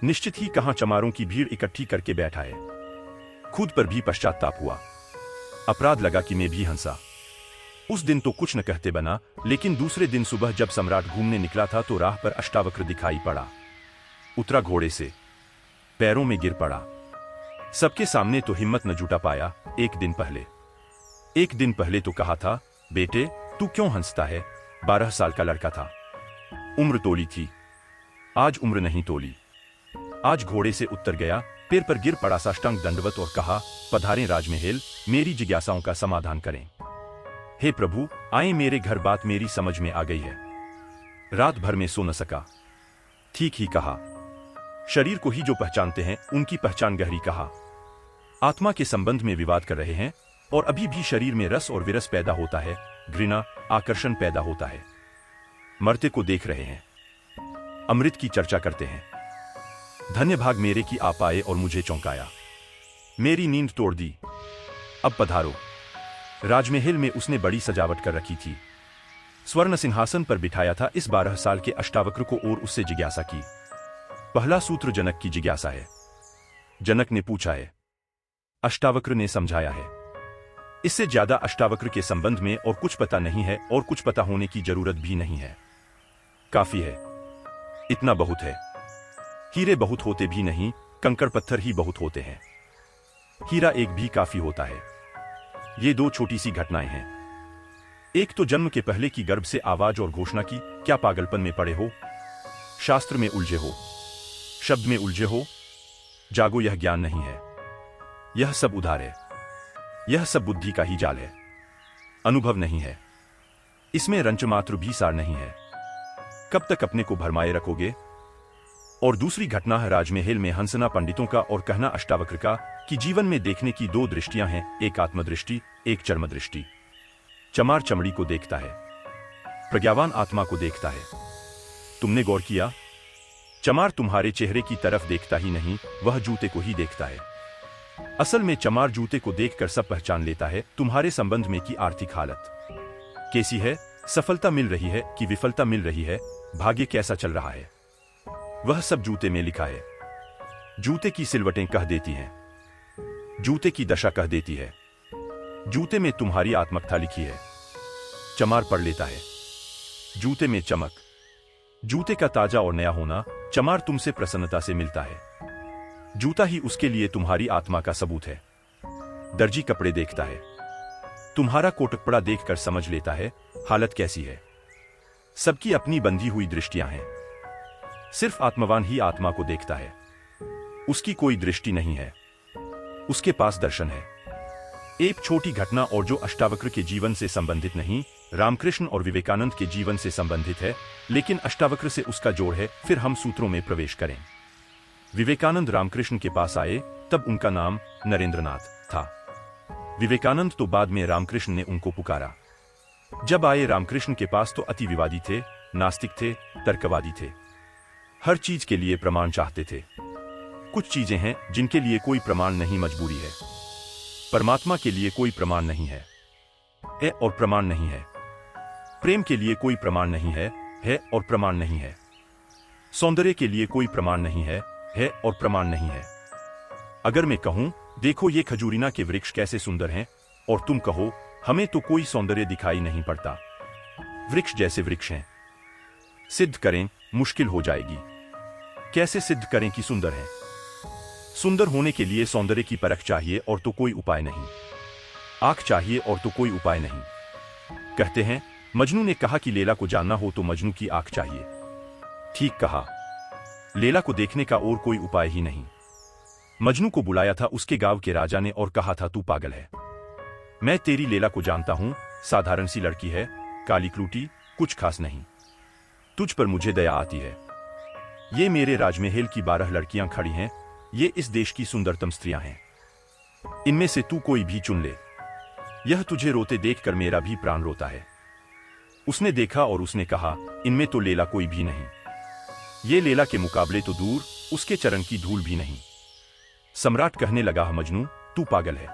निश्चित ही कहां चमारों की भीड़ इकट्ठी करके बैठा है। खुद पर भी पश्चाताप हुआ। अपराध लगा कि मैं भी हंसा। उस दिन तो कुछ न कहते बना, लेकिन दूसरे दिन सुबह जब सम्राट घूमने निकला था तो राह पर अष्टावक्र दिखाई पड़ा। उतरा घोड़े से, पैरों में गिर पड़ा। सबके सामने तो हिम्मत न जुटा पाया। एक दिन पहले तो कहा था, बेटे तू क्यों हंसता है? 12 साल का लड़का था, उम्र तोली थी। आज उम्र नहीं तोली। आज घोड़े से उतर गया, पैर पर गिर पड़ा, साष्टांग दंडवत और कहा, पधारें राजमहल, मेरी जिज्ञासाओं का समाधान करें। हे प्रभु, आए मेरे घर, बात मेरी समझ में आ गई है। रात भर में सो न सका। ठीक ही कहा। शरीर को ही जो पहचानते हैं उनकी पहचान गहरी कहा। आत्मा के संबंध में विवाद कर रहे हैं और अभी भी शरीर में रस और विरस पैदा होता है, घृणा, आकर्षण पैदा होता है। मरते को देख रहे हैं, अमृत की चर्चा करते हैं। धन्य भाग मेरे की आप आए और मुझे चौंकाया, मेरी नींद तोड़ दी। अब पधारो। राजमहल में उसने बड़ी सजावट कर रखी थी। स्वर्ण सिंहासन पर बिठाया था इस 12 साल के अष्टावक्र को और उससे जिज्ञासा की। पहला सूत्र जनक की जिज्ञासा है। जनक ने पूछा है, अष्टावक्र ने समझाया है। इससे ज्यादा अष्टावक्र के संबंध में और कुछ पता नहीं है और कुछ पता होने की जरूरत भी नहीं है। काफी है, इतना बहुत है। हीरे बहुत होते भी नहीं, कंकड़ पत्थर ही बहुत होते हैं। हीरा एक भी काफी होता है। ये दो छोटी सी घटनाएं हैं। एक तो जन्म के पहले की गर्भ से आवाज और घोषणा की, क्या पागलपन में पड़े हो? शास्त्र में उलझे हो, शब्द में उलझे हो? जागो, यह ज्ञान नहीं है, यह सब उधार है। यह सब बुद्धि का ही जाल है, अनुभव नहीं है। इसमें रंचमात्र भी सार नहीं है। कब तक अपने को भरमाए रखोगे? और दूसरी घटना है राजमहल में हंसना पंडितों का और कहना अष्टावक्र का कि जीवन में देखने की दो दृष्टियां हैं, एक आत्मदृष्टि, एक चर्म दृष्टि। चमार चमड़ी को देखता है, प्रज्ञावान आत्मा को देखता है। तुमने गौर किया? चमार तुम्हारे चेहरे की तरफ देखता ही नहीं, वह जूते को ही देखता है। असल में चमार जूते को देखकर सब पहचान लेता है। तुम्हारे संबंध में की आर्थिक हालत कैसी है, सफलता मिल रही है कि विफलता मिल रही है, भाग्य कैसा चल रहा है, वह सब जूते में लिखा है। जूते की सिलवटें कह देती हैं, जूते की दशा कह देती है। जूते में तुम्हारी आत्मकथा लिखी है। चमार पढ़ लेता है। जूते में चमक, जूते का ताजा और नया होना। चमार तुमसे प्रसन्नता से मिलता है। जूता ही उसके लिए तुम्हारी आत्मा का सबूत है। दर्जी कपड़े देखता है, तुम्हारा कोटकपड़ा देखकर समझ लेता है हालत कैसी है। सबकी अपनी बंधी हुई दृष्टियां हैं। सिर्फ आत्मवान ही आत्मा को देखता है। उसकी कोई दृष्टि नहीं है, उसके पास दर्शन है। एक छोटी घटना और जो अष्टावक्र के जीवन से संबंधित नहीं, रामकृष्ण और विवेकानंद के जीवन से संबंधित है, लेकिन अष्टावक्र से उसका जोड़ है। फिर हम सूत्रों में प्रवेश करें। विवेकानंद रामकृष्ण के पास आए, तब उनका नाम नरेंद्रनाथ था। विवेकानंद तो बाद में रामकृष्ण ने उनको पुकारा। जब आए रामकृष्ण के पास तो अति विवादी थे, नास्तिक थे, तर्कवादी थे। हर चीज के लिए प्रमाण चाहते थे। कुछ चीजें हैं जिनके लिए कोई प्रमाण नहीं, मजबूरी है। परमात्मा के लिए कोई प्रमाण नहीं है, और प्रमाण नहीं है। प्रेम के लिए कोई प्रमाण नहीं है और प्रमाण नहीं है। सौंदर्य के लिए कोई प्रमाण नहीं है और प्रमाण नहीं है। अगर मैं कहूं, देखो ये खजूरिना के वृक्ष कैसे सुंदर हैं, और तुम कहो, हमें तो कोई सौंदर्य दिखाई नहीं पड़ता, वृक्ष जैसे वृक्ष हैं, सिद्ध करें, मुश्किल हो जाएगी। कैसे सिद्ध करें कि सुंदर हैं? सुंदर होने के लिए सौंदर्य की परख चाहिए और तो कोई उपाय नहीं। आंख चाहिए और तो कोई उपाय नहीं। कहते हैं, मजनू ने कहा कि लैला को जानना हो तो मजनू की आंख चाहिए। ठीक कहा। लैला को देखने का और कोई उपाय ही नहीं। मजनू को बुलाया था उसके गांव के राजा ने और कहा था, तू पागल है। मैं तेरी लैला को जानता हूं, साधारण सी लड़की है, काली क्लूटी, कुछ खास नहीं। तुझ पर मुझे दया आती है। ये मेरे राजमहल की 12 लड़कियां खड़ी हैं, ये इस देश की सुंदरतम स्त्रियां हैं। इनमें से तू कोई भी चुन ले। यह तुझे रोते देखकर मेरा भी प्राण रोता है। उसने देखा और उसने कहा, इनमें तो लैला कोई भी नहीं। ये लैला के मुकाबले तो दूर, उसके चरण की धूल भी नहीं। सम्राट कहने लगा, मजनू तू पागल है।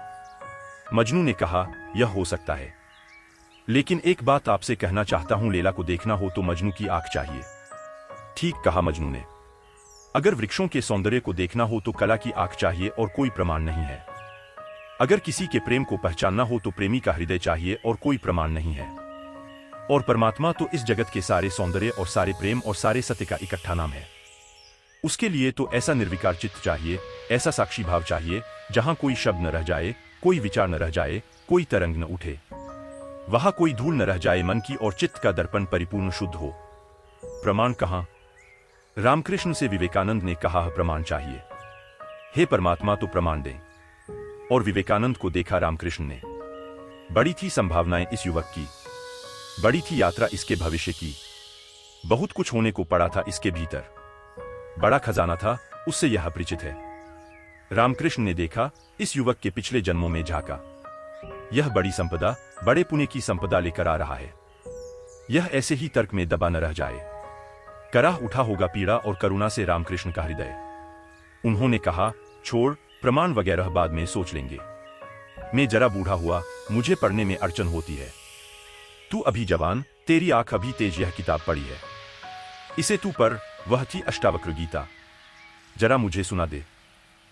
मजनू ने कहा, यह हो सकता है, लेकिन एक बात आपसे कहना चाहता हूं, लैला को देखना हो तो मजनू की आंख चाहिए। ठीक कहा मजनू ने। अगर वृक्षों के सौंदर्य को देखना हो तो कला की आंख चाहिए और कोई प्रमाण नहीं है। अगर किसी के प्रेम को पहचानना हो तो प्रेमी का हृदय चाहिए और कोई प्रमाण नहीं है। और परमात्मा तो इस जगत के सारे सौंदर्य और सारे प्रेम और सारे सत्य का इकट्ठा नाम है। उसके लिए तो ऐसा निर्विकार चित्त चाहिए, ऐसा साक्षी भाव चाहिए, जहां कोई शब्द न रह जाए, कोई विचार न रह जाए, कोई तरंग न उठे, वहां कोई धूल न रह जाए, मन की और चित्त का दर्पण परिपूर्ण शुद्ध हो। प्रमाण कहां? रामकृष्ण से विवेकानंद ने कहा, प्रमाण चाहिए। हे परमात्मा, तो प्रमाण दें। और विवेकानंद को देखा रामकृष्ण ने। बड़ी थी संभावनाएं इस युवक की, बड़ी थी यात्रा इसके भविष्य की। बहुत कुछ होने को पड़ा था इसके भीतर, बड़ा खजाना था, उससे यह परिचित है। रामकृष्ण ने देखा, इस युवक के पिछले जन्मों में झांका। यह बड़ी संपदा, बड़े पुण्य की संपदा लेकर आ रहा है। यह ऐसे ही तर्क में दबा न रह जाए। कराह उठा होगा पीड़ा और करुणा से रामकृष्ण का हृदय। उन्होंने कहा, छोड़, प्रमाण वगैरह बाद में सोच लेंगे। मैं जरा बूढ़ा हुआ, मुझे पढ़ने में अड़चन होती है। तू अभी जवान, तेरी आंख अभी तेज, यह किताब पढ़ी है, इसे तू पढ़। वह थी अष्टावक्र गीता। जरा मुझे सुना दे।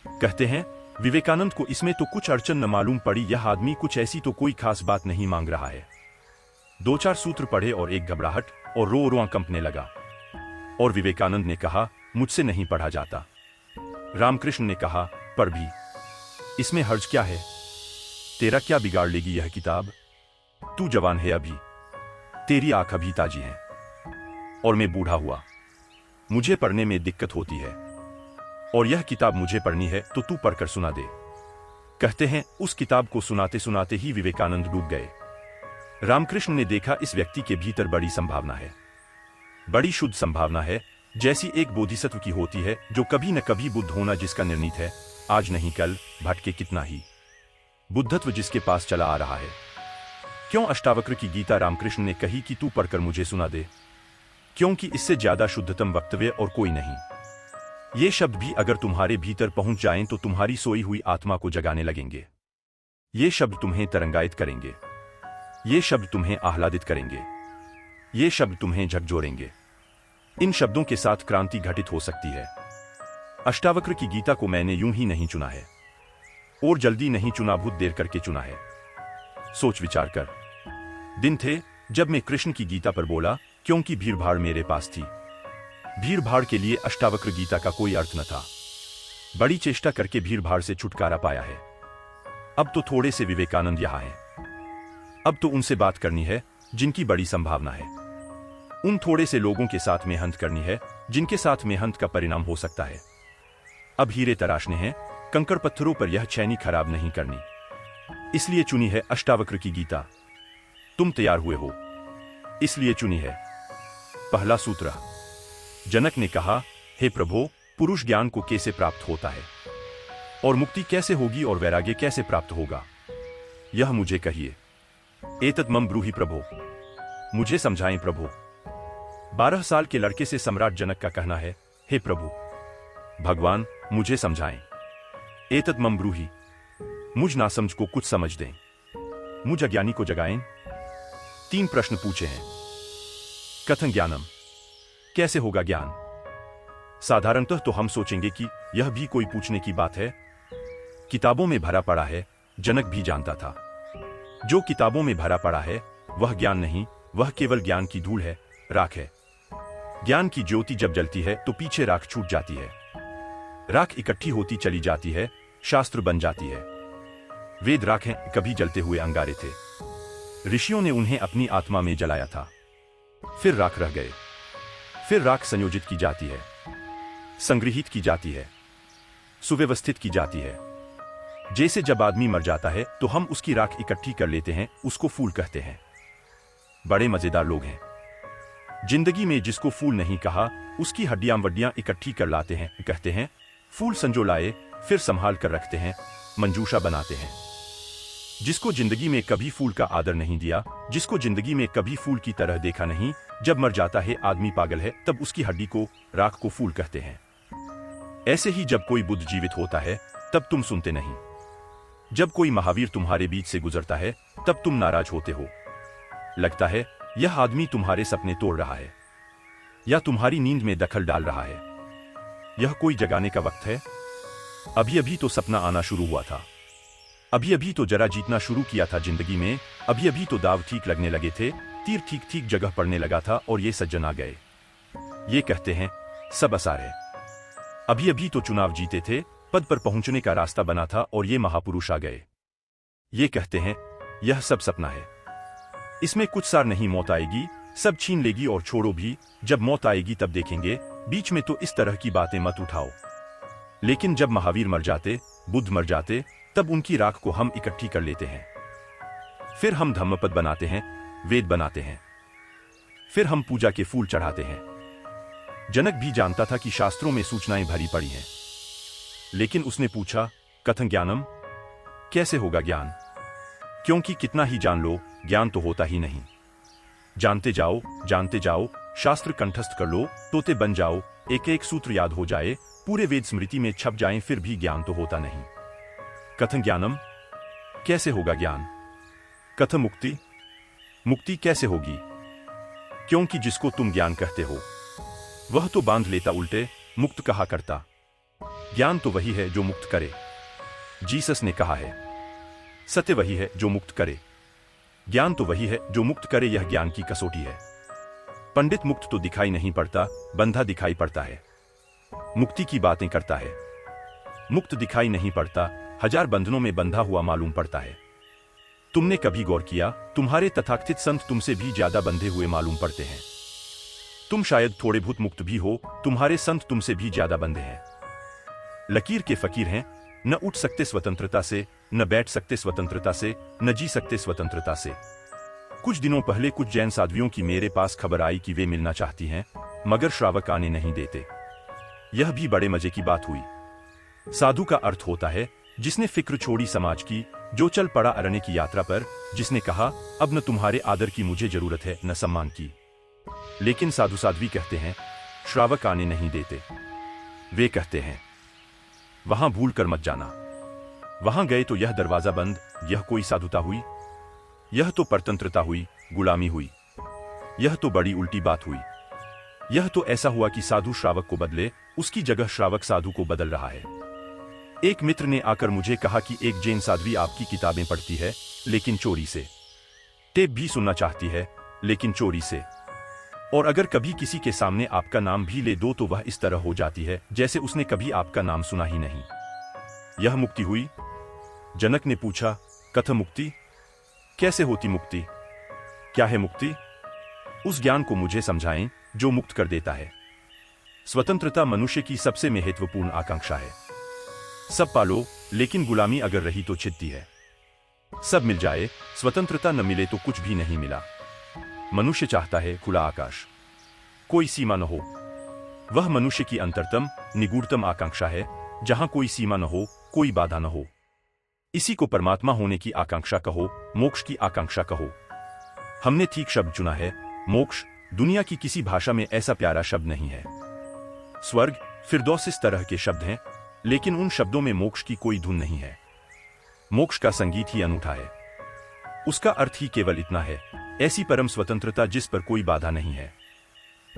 कहते हैं विवेकानंद को इसमें तो कुछ अड़चन न मालूम पड़ी। यह आदमी कुछ ऐसी तो कोई खास बात नहीं मांग रहा है। 2-4 सूत्र पढ़े और एक घबराहट और रोआ कंपने लगा। और विवेकानंद ने कहा, मुझसे नहीं पढ़ा जाता। रामकृष्ण ने कहा, पढ़ भी, इसमें हर्ज क्या है? तेरा क्या बिगाड़ लेगी यह किताब? तू जवान है अभी, तेरी आंख अभी ताजी है, और मैं बूढ़ा हुआ, मुझे पढ़ने में दिक्कत होती है, और यह किताब मुझे पढ़नी है तो तू पढ़कर सुना दे। कहते हैं उस किताब को सुनाते सुनाते ही विवेकानंद डूब गए। रामकृष्ण ने देखा, इस व्यक्ति के भीतर बड़ी संभावना है, बड़ी शुद्ध संभावना है, जैसी एक बोधिसत्व की होती है, जो कभी न कभी बुद्ध होना जिसका निर्णीत है, आज नहीं कल, भटके कितना ही, बुद्धत्व जिसके पास चला आ रहा है। क्यों अष्टावक्र की गीता रामकृष्ण ने कही कि तू पढ़कर मुझे सुना दे? क्योंकि इससे ज्यादा शुद्धतम वक्तव्य और कोई नहीं। ये शब्द भी अगर तुम्हारे भीतर पहुंच जाएं तो तुम्हारी सोई हुई आत्मा को जगाने लगेंगे। ये शब्द तुम्हें तरंगायित करेंगे, ये शब्द तुम्हें आह्लादित करेंगे, ये शब्द तुम्हें झकझोरेंगे। इन शब्दों के साथ क्रांति घटित हो सकती है। अष्टावक्र की गीता को मैंने यूं ही नहीं चुना है, और जल्दी नहीं चुना, बहुत देर करके चुना है, सोच विचार कर। दिन थे जब मैं कृष्ण की गीता पर बोला, क्योंकि भीड़ भाड़ मेरे पास थी। भीड़ भाड़ के लिए अष्टावक्र गीता का कोई अर्थ न था। बड़ी चेष्टा करके भीड़ भाड़ से छुटकारा पाया है। अब तो थोड़े से विवेकानंद यहां हैं। अब तो उनसे बात करनी है जिनकी बड़ी संभावना है। उन थोड़े से लोगों के साथ मेहनत करनी है जिनके साथ मेहनत का परिणाम हो सकता है। अब हीरे तराशने हैं, कंकड़ पत्थरों पर यह छैनी खराब नहीं करनी। इसलिए चुनी है अष्टावक्र की गीता। तुम तैयार हुए हो, इसलिए चुनी है। पहला सूत्र। जनक ने कहा, हे प्रभो, पुरुष ज्ञान को कैसे प्राप्त होता है, और मुक्ति कैसे होगी, और वैराग्य कैसे प्राप्त होगा, यह मुझे कहिए। एतत् मम ब्रूहि प्रभो, मुझे समझाएं प्रभु। 12 साल के लड़के से सम्राट जनक का कहना है, हे प्रभु भगवान मुझे समझाएं। एतत् मम ब्रूहि, मुझ नासमझ को कुछ समझ दें, मुझ अज्ञानी को जगाएं। 3 प्रश्न पूछे हैं। कथन ज्ञानम, कैसे होगा ज्ञान? साधारणतः तो हम सोचेंगे कि यह भी कोई पूछने की बात है, किताबों में भरा पड़ा है। जनक भी जानता था, जो किताबों में भरा पड़ा है वह ज्ञान नहीं, वह केवल ज्ञान की धूल है, राख है। ज्ञान की ज्योति जब जलती है तो पीछे राख छूट जाती है, राख इकट्ठी होती चली जाती है, शास्त्र बन जाती है। वेद राखें कभी जलते हुए अंगारे थे, ऋषियों ने उन्हें अपनी आत्मा में जलाया था, फिर राख रह गए, फिर राख संयोजित की जाती है, संग्रहित की जाती है, सुव्यवस्थित की जाती है। जैसे जब आदमी मर जाता है तो हम उसकी राख इकट्ठी कर लेते हैं, उसको फूल कहते हैं। बड़े मजेदार लोग हैं। जिंदगी में जिसको फूल नहीं कहा, उसकी हड्डियां वड्डियां इकट्ठी कर लाते हैं, कहते हैं फूल संजो लाए, फिर संभाल कर रखते हैं, मंजूषा बनाते हैं। जिसको जिंदगी में कभी फूल का आदर नहीं दिया, जिसको जिंदगी में कभी फूल की तरह देखा नहीं, जब मर जाता है आदमी पागल है, तब उसकी हड्डी को, राख को फूल कहते हैं। ऐसे ही जब कोई बुद्ध जीवित होता है तब तुम सुनते नहीं। जब कोई महावीर तुम्हारे बीच से गुजरता है तब तुम नाराज होते हो। लगता है यह आदमी तुम्हारे सपने तोड़ रहा है या तुम्हारी नींद में दखल डाल रहा है। यह कोई जगाने का वक्त है? अभी अभी तो सपना आना शुरू हुआ था, अभी अभी तो जरा जीतना शुरू किया था जिंदगी में, अभी अभी तो दाव ठीक लगने लगे थे, तीर ठीक ठीक जगह पड़ने लगा था और ये सज्जन आ गए। ये कहते हैं सब आसार है। अभी अभी तो चुनाव जीते थे, पद पर पहुंचने का रास्ता बना था और ये महापुरुष आ गए। ये कहते हैं यह सब सपना है, इसमें कुछ सार नहीं, मौत आएगी सब छीन लेगी और छोड़ो भी, जब मौत आएगी तब देखेंगे, बीच में तो इस तरह की बातें मत उठाओ। लेकिन जब महावीर मर जाते, बुद्ध मर जाते, तब उनकी राख को हम इकट्ठी कर लेते हैं। फिर हम धम्मपद बनाते हैं, वेद बनाते हैं, फिर हम पूजा के फूल चढ़ाते हैं। जनक भी जानता था कि शास्त्रों में सूचनाएं भरी पड़ी हैं, लेकिन उसने पूछा कथं ज्ञानम, कैसे होगा ज्ञान? क्योंकि कितना ही जान लो, ज्ञान तो होता ही नहीं। जानते जाओ, शास्त्र कंठस्थ कर लो, तोते बन जाओ, एक एक सूत्र याद हो जाए, पूरे वेद स्मृति में छप जाएं, फिर भी ज्ञान तो होता नहीं। कथं ज्ञानम, कैसे होगा ज्ञान? कथं मुक्ति, मुक्ति कैसे होगी? क्योंकि जिसको तुम ज्ञान कहते हो वह तो बांध लेता उल्टे, मुक्त कहा करता। ज्ञान तो वही है जो मुक्त करे। जीसस ने कहा है सत्य वही है जो मुक्त करे, ज्ञान तो वही है जो मुक्त करे, यह ज्ञान की कसौटी है। पंडित मुक्त तो दिखाई नहीं पड़ता, बंधा दिखाई पड़ता है, मुक्ति की बातें करता है। मुक्त दिखाई नहीं पड़ता, हजार बंधनों में बंधा हुआ मालूम पड़ता है। तुमने कभी गौर किया, तुम्हारे तथाकथित संत तुमसे भी ज्यादा बंधे हुए मालूम पड़ते हैं। तुम शायद थोड़े बहुत मुक्त भी हो, तुम्हारे संत तुमसे भी ज्यादा बंधे हैं। लकीर के फकीर हैं, न उठ सकते स्वतंत्रता से, न बैठ सकते स्वतंत्रता से, न जी सकते स्वतंत्रता से। कुछ दिनों पहले कुछ जैन साध्वियों की मेरे पास खबर आई कि वे मिलना चाहती हैं, मगर श्रावक आने नहीं देते। यह भी बड़े मजे की बात हुई। साधु का अर्थ होता है जिसने फिक्र छोड़ी समाज की, जो चल पड़ा अरण्य की यात्रा पर, जिसने कहा अब न तुम्हारे आदर की मुझे जरूरत है, न सम्मान की। लेकिन साधु साध्वी कहते हैं श्रावक आने नहीं देते। वे कहते हैं वहां भूल कर मत जाना। वहां गए तो यह दरवाजा बंद, यह कोई साधुता हुई? यह तो परतंत्रता हुई, गुलामी हुई। यह तो बड़ी उल्टी बात हुई। यह तो ऐसा हुआ कि साधु श्रावक को बदले, उसकी जगह श्रावक साधु को बदल रहा है। एक मित्र ने आकर मुझे कहा कि एक जैन साध्वी आपकी किताबें पढ़ती है, लेकिन चोरी से। टेप भी सुनना चाहती है, लेकिन चोरी से। और अगर कभी किसी के सामने आपका नाम भी ले दो तो वह इस तरह हो जाती है जैसे उसने कभी आपका नाम सुना ही नहीं। यह मुक्ति हुई? जनक ने पूछा कथं मुक्ति, कैसे होती मुक्ति? क्या है मुक्ति? उस ज्ञान को मुझे समझाएं जो मुक्त कर देता है। स्वतंत्रता मनुष्य की सबसे महत्वपूर्ण आकांक्षा है। सब पालो, लेकिन गुलामी अगर रही तो छिदती है। सब मिल जाए, स्वतंत्रता न मिले तो कुछ भी नहीं मिला। मनुष्य चाहता है खुला आकाश, कोई सीमा न हो। वह मनुष्य की अंतरतम, निगूढ़तम आकांक्षा है, जहां कोई सीमा न हो, कोई बाधा न हो। इसी को परमात्मा होने की आकांक्षा कहो, मोक्ष की आकांक्षा कहो। हमने ठीक शब्द चुना है, मोक्ष। दुनिया की किसी भाषा में ऐसा प्यारा शब्द नहीं है। स्वर्ग, फिरदौस इस तरह के शब्द हैं, लेकिन उन शब्दों में मोक्ष की कोई धुन नहीं है। मोक्ष का संगीत ही अनूठा है। उसका अर्थ ही केवल इतना है, ऐसी परम स्वतंत्रता जिस पर कोई बाधा नहीं है।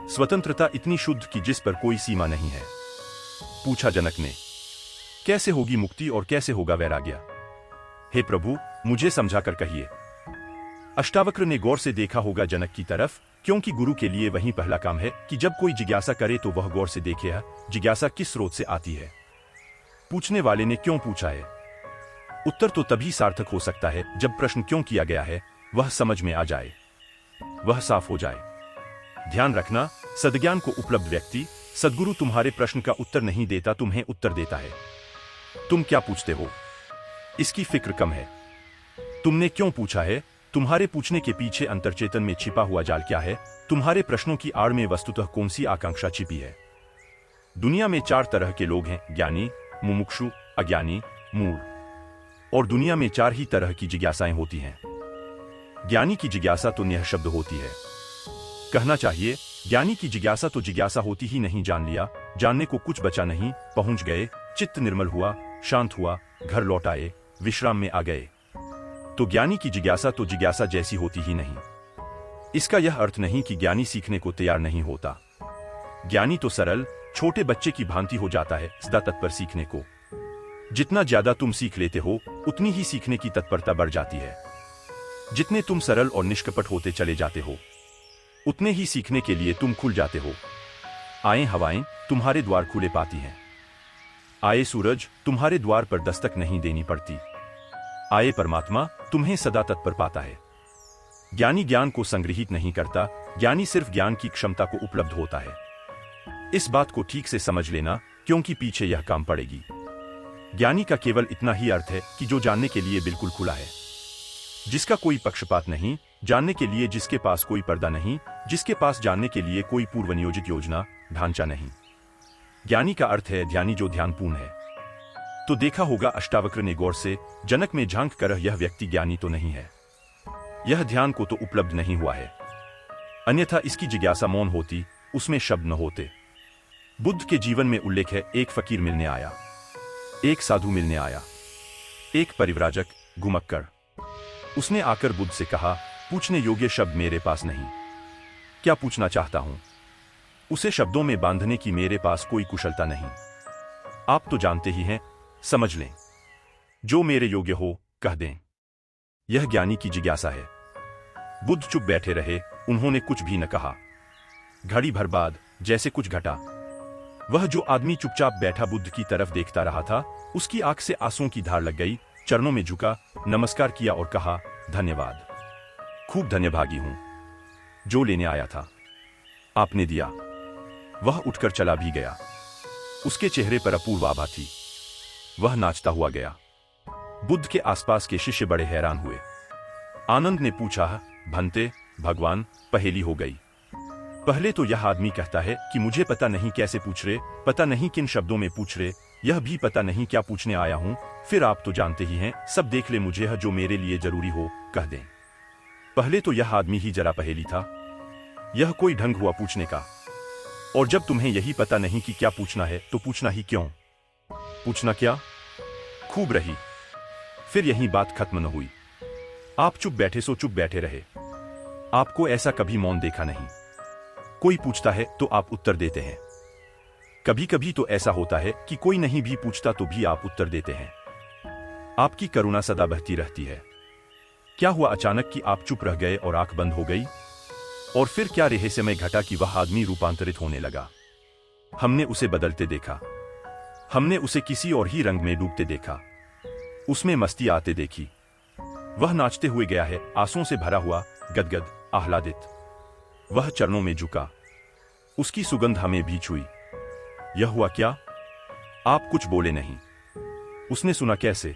स्वतंत्रता इतनी शुद्ध कि जिस पर कोई सीमा नहीं है। पूछा जनक ने कैसे होगी मुक्ति और कैसे होगा वैराग्य? हे प्रभु, मुझे समझा कर कहिए। अष्टावक्र ने गौर से देखा होगा जनक की तरफ, क्योंकि गुरु के लिए वही पहला काम है कि जब कोई जिज्ञासा करे तो वह गौर से देखे है जिज्ञासा किस स्रोत से आती है। पूछने वाले ने क्यों पूछा है? उत्तर तो तभी सार्थक हो सकता है जब प्रश्न क्यों किया गया है वह समझ में आ जाए, वह साफ हो जाए। ध्यान रखना, सद्ज्ञान को उपलब्ध व्यक्ति सद्गुरु तुम्हारे प्रश्न का उत्तर नहीं देता, तुम्हें उत्तर देता है। तुम क्या पूछते हो, इसकी फिक्र कम है। तुमने क्यों पूछा है, तुम्हारे पूछने के पीछे अंतर्चेतन में छिपा हुआ जाल क्या है, तुम्हारे प्रश्नों की आड़ में वस्तुतः कौन सी आकांक्षा छिपी है। दुनिया में 4 तरह के लोग हैं, ज्ञानी, मुमुक्षु, अज्ञानी, मूढ़। और दुनिया में 4 ही तरह की जिज्ञासाएं होती हैं। ज्ञानी की जिज्ञासा तो निःशब्द होती है। कहना चाहिए, ज्ञानी की जिज्ञासा तो जिज्ञासा होती ही नहीं, जान लिया, जानने को कुछ बचा नहीं, पहुंच गए, चित्त निर्मल हुआ, शांत हुआ, घर लौट आए, विश्राम में आ गए। तो ज्ञानी की जिज्ञासा तो जिज्ञासा जैसी होती ही नहीं। इसका यह अर्थ नहीं कि ज्ञानी सीखने को तैयार नहीं होता। ज्ञानी तो सरल, छोटे बच्चे की भांति हो जाता है सदा तत्पर सीखने को। जितना ज्यादा तुम सीख लेते हो, उतनी ही सीखने की तत्परता बढ़ जाती है। जितने तुम सरल और निष्कपट होते चले जाते हो, उतने ही सीखने के लिए तुम खुल जाते हो। आए हवाएं तुम्हारे द्वार खुले पाती हैं। आए सूरज तुम्हारे द्वार पर दस्तक नहीं देनी पड़ती। आए परमात्मा तुम्हें सदा तत्पर पाता है। ज्ञानी ज्ञान को संग्रहित नहीं करता, ज्ञानी सिर्फ ज्ञान की क्षमता को उपलब्ध होता है। इस बात को ठीक से समझ लेना, क्योंकि पीछे यह काम पड़ेगी। ज्ञानी का केवल इतना ही अर्थ है कि जो जानने के लिए बिल्कुल खुला है, जिसका कोई पक्षपात नहीं, जानने के लिए जिसके पास कोई पर्दा नहीं, जिसके पास जानने के लिए कोई पूर्व नियोजित योजना ढांचा नहीं। ज्ञानी का अर्थ है ध्यानी, जो ध्यानपूर्ण है। तो देखा होगा अष्टावक्र ने गौर से, जनक में झांक कर, यह व्यक्ति ज्ञानी तो नहीं है, यह ध्यान को तो उपलब्ध नहीं हुआ है। अन्यथा इसकी जिज्ञासा मौन होती, उसमें शब्द न होते। बुद्ध के जीवन में उल्लेख है, एक फकीर मिलने आया, एक साधु मिलने आया, एक परिव्राजक घुमक्कड़। उसने आकर बुद्ध से कहा, पूछने योग्य शब्द मेरे पास नहीं, क्या पूछना चाहता हूं उसे शब्दों में बांधने की मेरे पास कोई कुशलता नहीं। आप तो जानते ही हैं, समझ लें, जो मेरे योग्य हो कह दें। यह ज्ञानी की जिज्ञासा है। बुद्ध चुप बैठे रहे, उन्होंने कुछ भी न कहा। घड़ी भर बाद जैसे कुछ घटा। वह जो आदमी चुपचाप बैठा बुद्ध की तरफ देखता रहा था, उसकी आंख से आंसुओं की धार लग गई। चरणों में झुका, नमस्कार किया और कहा, धन्यवाद, खूब धन्यभागी हूं। जो लेने आया था आपने दिया। वह उठकर चला भी गया। उसके चेहरे पर अपूर्व आभा थी। वह नाचता हुआ गया। बुद्ध के आसपास के शिष्य बड़े हैरान हुए। आनंद ने पूछा, भंते भगवान, पहेली हो गई। पहले तो यह आदमी कहता है कि मुझे पता नहीं कैसे पूछ रहे, पता नहीं किन शब्दों में पूछ रहे, यह भी पता नहीं क्या पूछने आया हूं। फिर आप तो जानते ही हैं, सब देख ले, मुझे है जो मेरे लिए जरूरी हो कह दें। पहले तो यह आदमी ही जरा पहेली था। यह कोई ढंग हुआ पूछने का। और जब तुम्हें यही पता नहीं कि क्या पूछना है, तो पूछना ही क्यों? पूछना क्या? खूब रही। फिर यही बात खत्म न हुई। आप चुप बैठे सो चुप बैठे रहे। आपको ऐसा कभी मौन देखा नहीं। कोई पूछता है तो आप उत्तर देते हैं। कभी कभी तो ऐसा होता है कि कोई नहीं भी पूछता तो भी आप उत्तर देते हैं। आपकी करुणा सदा बहती रहती है। क्या हुआ अचानक कि आप चुप रह गए और आंख बंद हो गई? और फिर क्या रहस्यमय घटा कि वह आदमी रूपांतरित होने लगा। हमने उसे बदलते देखा। हमने उसे किसी और ही रंग में डूबते देखा। उसमें मस्ती आते देखी। वह नाचते हुए गया है, आंसुओं से भरा हुआ, गदगद, आह्लादित। वह चरणों में झुका। उसकी सुगंध हमें भी छुई। यह हुआ क्या? आप कुछ बोले नहीं। उसने सुना कैसे?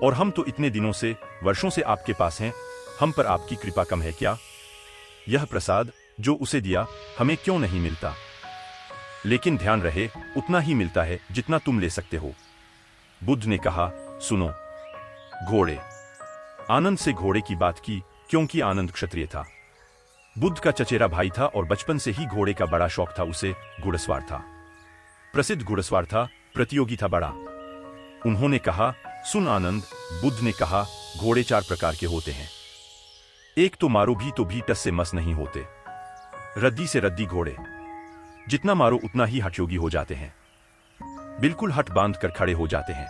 और हम तो इतने दिनों से, वर्षों से आपके पास हैं, हम पर आपकी कृपा कम है क्या? यह प्रसाद जो उसे दिया, हमें क्यों नहीं मिलता? लेकिन ध्यान रहे, उतना ही मिलता है जितना तुम ले सकते हो। बुद्ध ने कहा, सुनो, घोड़े। आनंद से घोड़े की बात की, क्योंकि आनंद क्षत्रिय था। बुद्ध का चचेरा भाई था और बचपन से ही घोड़े का बड़ा शौक था उसे। घुड़सवार था, प्रसिद्ध घुड़सवार था, प्रतियोगी था बड़ा। उन्होंने कहा, सुन आनंद, बुद्ध ने कहा, घोड़े 4 प्रकार के होते हैं। एक तो मारो भी तो भी टस से मस नहीं होते। रद्दी से रद्दी घोड़े, जितना मारो उतना ही हठयोगी हो जाते हैं। बिल्कुल हट बांध कर खड़े हो जाते हैं।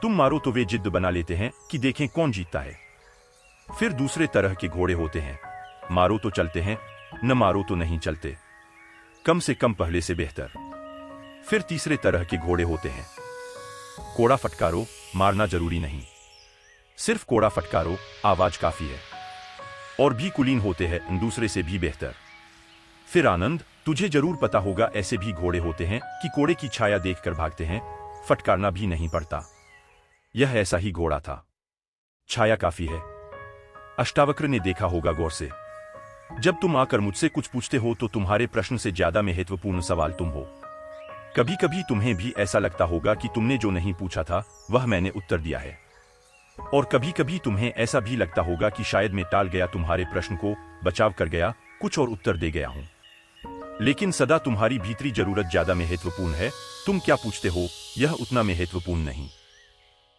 तुम मारो तो वे जिद्द बना लेते हैं कि देखें कौन जीतता है। फिर दूसरे तरह के घोड़े होते हैं, मारो तो चलते हैं, न मारो तो नहीं चलते, कम से कम पहले से बेहतर। फिर तीसरे तरह के घोड़े होते हैं, कोड़ा फटकारो, मारना जरूरी नहीं, सिर्फ कोड़ा फटकारो, आवाज काफी है। और भी कुलीन होते हैं, दूसरे से भी बेहतर। फिर आनंद, तुझे जरूर पता होगा ऐसे भी घोड़े होते हैं कि कोड़े की छाया देखकर भागते हैं, फटकारना भी नहीं पड़ता। यह ऐसा ही घोड़ा था। छाया काफी है। अष्टावक्र ने देखा होगा गौर से। जब तुम आकर मुझसे कुछ पूछते हो तो तुम्हारे प्रश्न से ज्यादा महत्वपूर्ण सवाल तुम हो। कभी कभी तुम्हें भी ऐसा लगता होगा कि तुमने जो नहीं पूछा था वह मैंने उत्तर दिया है, और कभी कभी तुम्हें ऐसा भी लगता होगा कि शायद मैं टाल गया तुम्हारे प्रश्न को, बचाव कर गया, कुछ और उत्तर दे गया हूं। लेकिन सदा तुम्हारी भीतरी जरूरत ज्यादा महत्वपूर्ण है। तुम क्या पूछते हो यह उतना महत्वपूर्ण नहीं,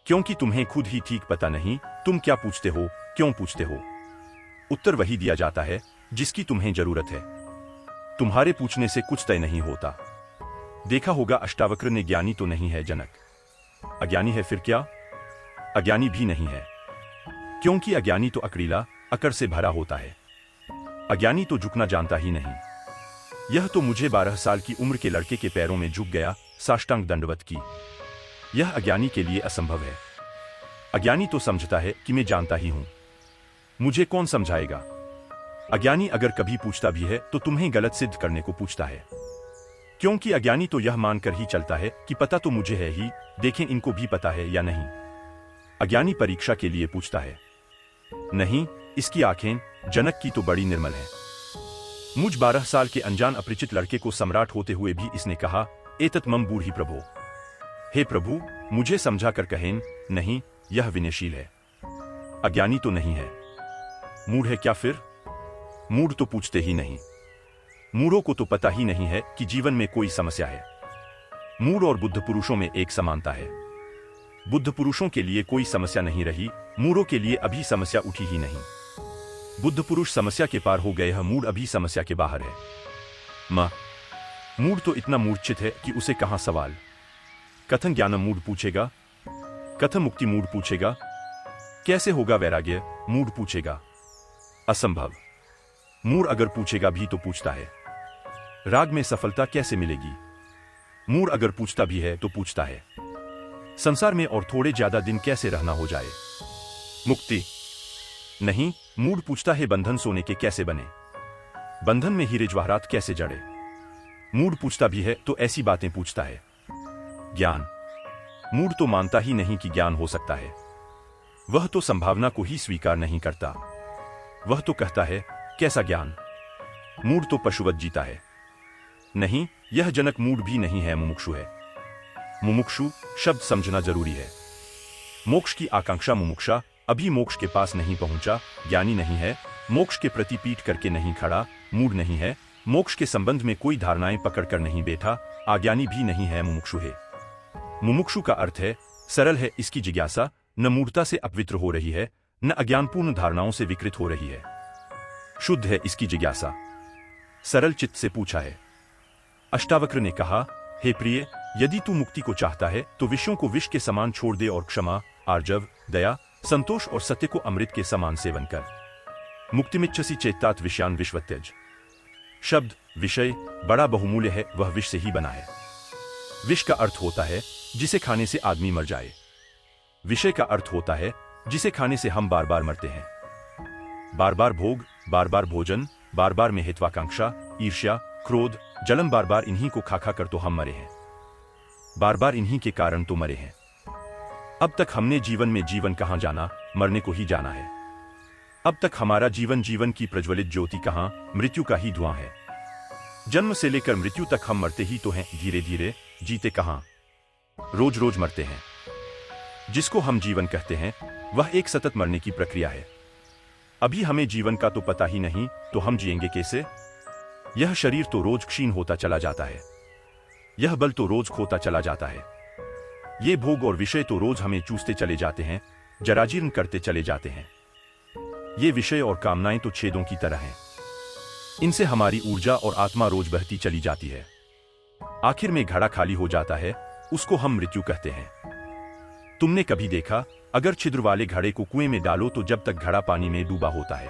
क्योंकि तुम्हें खुद ही ठीक पता नहीं तुम क्या पूछते हो, क्यों पूछते हो। उत्तर वही दिया जाता है जिसकी तुम्हें जरूरत है। तुम्हारे पूछने से कुछ तय नहीं होता। देखा होगा अष्टावक्र ने ज्ञानी तो नहीं है जनक, अज्ञानी है। फिर क्या? अज्ञानी भी नहीं है, क्योंकि अज्ञानी तो अकड़ीला, अकड़ से भरा होता है। अज्ञानी तो झुकना जानता ही नहीं। यह तो मुझे 12 साल की उम्र के लड़के के पैरों में झुक गया, साष्टांग दंडवत की। यह अज्ञानी के लिए असंभव है। अज्ञानी तो समझता है कि मैं जानता ही हूं, मुझे कौन समझाएगा। अज्ञानी अगर कभी पूछता भी है तो तुम्हें गलत सिद्ध करने को पूछता है, क्योंकि अज्ञानी तो यह मानकर ही चलता है कि पता तो मुझे है ही, देखें इनको भी पता है या नहीं। अज्ञानी परीक्षा के लिए पूछता है। नहीं, इसकी आंखें जनक की तो बड़ी निर्मल है। मुझ 12 साल के अनजान अपरिचित लड़के को सम्राट होते हुए भी इसने कहा, एतत् मम बूढ़ी प्रभो। हे प्रभु, मुझे समझा कर कहें, नहीं, यह विनयशील है। अज्ञानी तो नहीं है। मूढ़ है क्या फिर? मूढ़ तो पूछते ही नहीं। मूढ़ों को तो पता ही नहीं है कि जीवन में कोई समस्या है। मूढ़ और बुद्ध पुरुषों में एक समानता है। बुद्ध पुरुषों के लिए कोई समस्या नहीं रही, मूढ़ों के लिए अभी समस्या उठी ही नहीं। बुद्ध पुरुष समस्या के पार हो गए हैं, मूढ़ अभी समस्या के बाहर है। मूढ़ तो इतना मूर्छित है कि उसे कहां सवाल। कथन ज्ञानम मूढ़ पूछेगा, कथन मुक्ति मूढ़ पूछेगा, कैसे होगा वैराग्य मूढ़ पूछेगा। असंभव। मूढ़ अगर पूछेगा भी तो पूछता है, राग में सफलता कैसे मिलेगी। मूढ़ अगर पूछता भी है तो पूछता है, संसार में और थोड़े ज्यादा दिन कैसे रहना हो जाए। मुक्ति नहीं, मूढ़ पूछता है बंधन सोने के कैसे बने, बंधन में हीरे जवाहरात कैसे जड़े। मूढ़ पूछता भी है तो ऐसी बातें पूछता है। ज्ञान। मूढ़ तो मानता ही नहीं कि ज्ञान हो सकता है। वह तो संभावना को ही स्वीकार नहीं करता। वह तो कहता है, कैसा ज्ञान। मूढ़ तो पशुवत जीता है। नहीं, यह जनक मूढ़ भी नहीं है, मुमुक्षु है। मुमुक्षु शब्द समझना जरूरी है। मोक्ष की आकांक्षा मुमुक्षा, अभी मोक्ष के पास नहीं पहुंचा, ज्ञानी नहीं है। मोक्ष के प्रति पीठ करके नहीं खड़ा, मूढ़ नहीं है। मोक्ष के संबंध में कोई धारणाएं पकड़कर नहीं बैठा, अज्ञानी भी नहीं है, मुमुक्षु है। मुमुक्षु का अर्थ है सरल है इसकी जिज्ञासा, न मूढ़ता से अपवित्र हो रही है, न अज्ञानपूर्ण धारणाओं से विकृत हो रही है। शुद्ध है इसकी जिज्ञासा, सरल चित्त से पूछा है। अष्टावक्र ने कहा, हे प्रिय, यदि तू मुक्ति को चाहता है तो विषयों को विष के समान छोड़ दे और क्षमा, आर्जव, दया, संतोष और सत्य को अमृत के समान सेवन कर। मुक्तिमिच्छसि चेत्तात विषयान विश्वत्यज। शब्द विषय बड़ा बहुमूल्य है, वह विष से ही बना है। विष का अर्थ होता है जिसे खाने से आदमी मर जाए। विषय का अर्थ होता है जिसे खाने से हम बार बार मरते हैं। बार बार भोग, बार बार भोजन, बार बार महत्वाकांक्षा, ईर्ष्या, क्रोध, जलन, बार बार इन्हीं को खा खा कर तो हम मरे हैं। बार बार इन्हीं के कारण तो मरे हैं। अब तक हमने जीवन में जीवन कहां जाना, मरने को ही जाना है। अब तक हमारा जीवन जीवन की प्रज्वलित ज्योति कहां, मृत्यु का ही धुआं है। जन्म से लेकर मृत्यु तक हम मरते ही तो हैं, धीरे धीरे, जीते कहां, रोज रोज मरते हैं। जिसको हम जीवन कहते हैं वह एक सतत मरने की प्रक्रिया है। अभी हमें जीवन का तो पता ही नहीं, तो हम जिएंगे कैसे। यह शरीर तो रोज क्षीण होता चला जाता है, यह बल तो रोज खोता चला जाता है, ये भोग और विषय तो रोज हमें चूसते चले जाते हैं, जराजीर्ण करते चले जाते हैं। ये विषय और कामनाएं तो छेदों की तरह हैं, इनसे हमारी ऊर्जा और आत्मा रोज बहती चली जाती है। आखिर में घड़ा खाली हो जाता है, उसको हम मृत्यु कहते हैं। तुमने कभी देखा, अगर छिद्र वाले घड़े को कुएं में डालो तो जब तक घड़ा पानी में डूबा होता है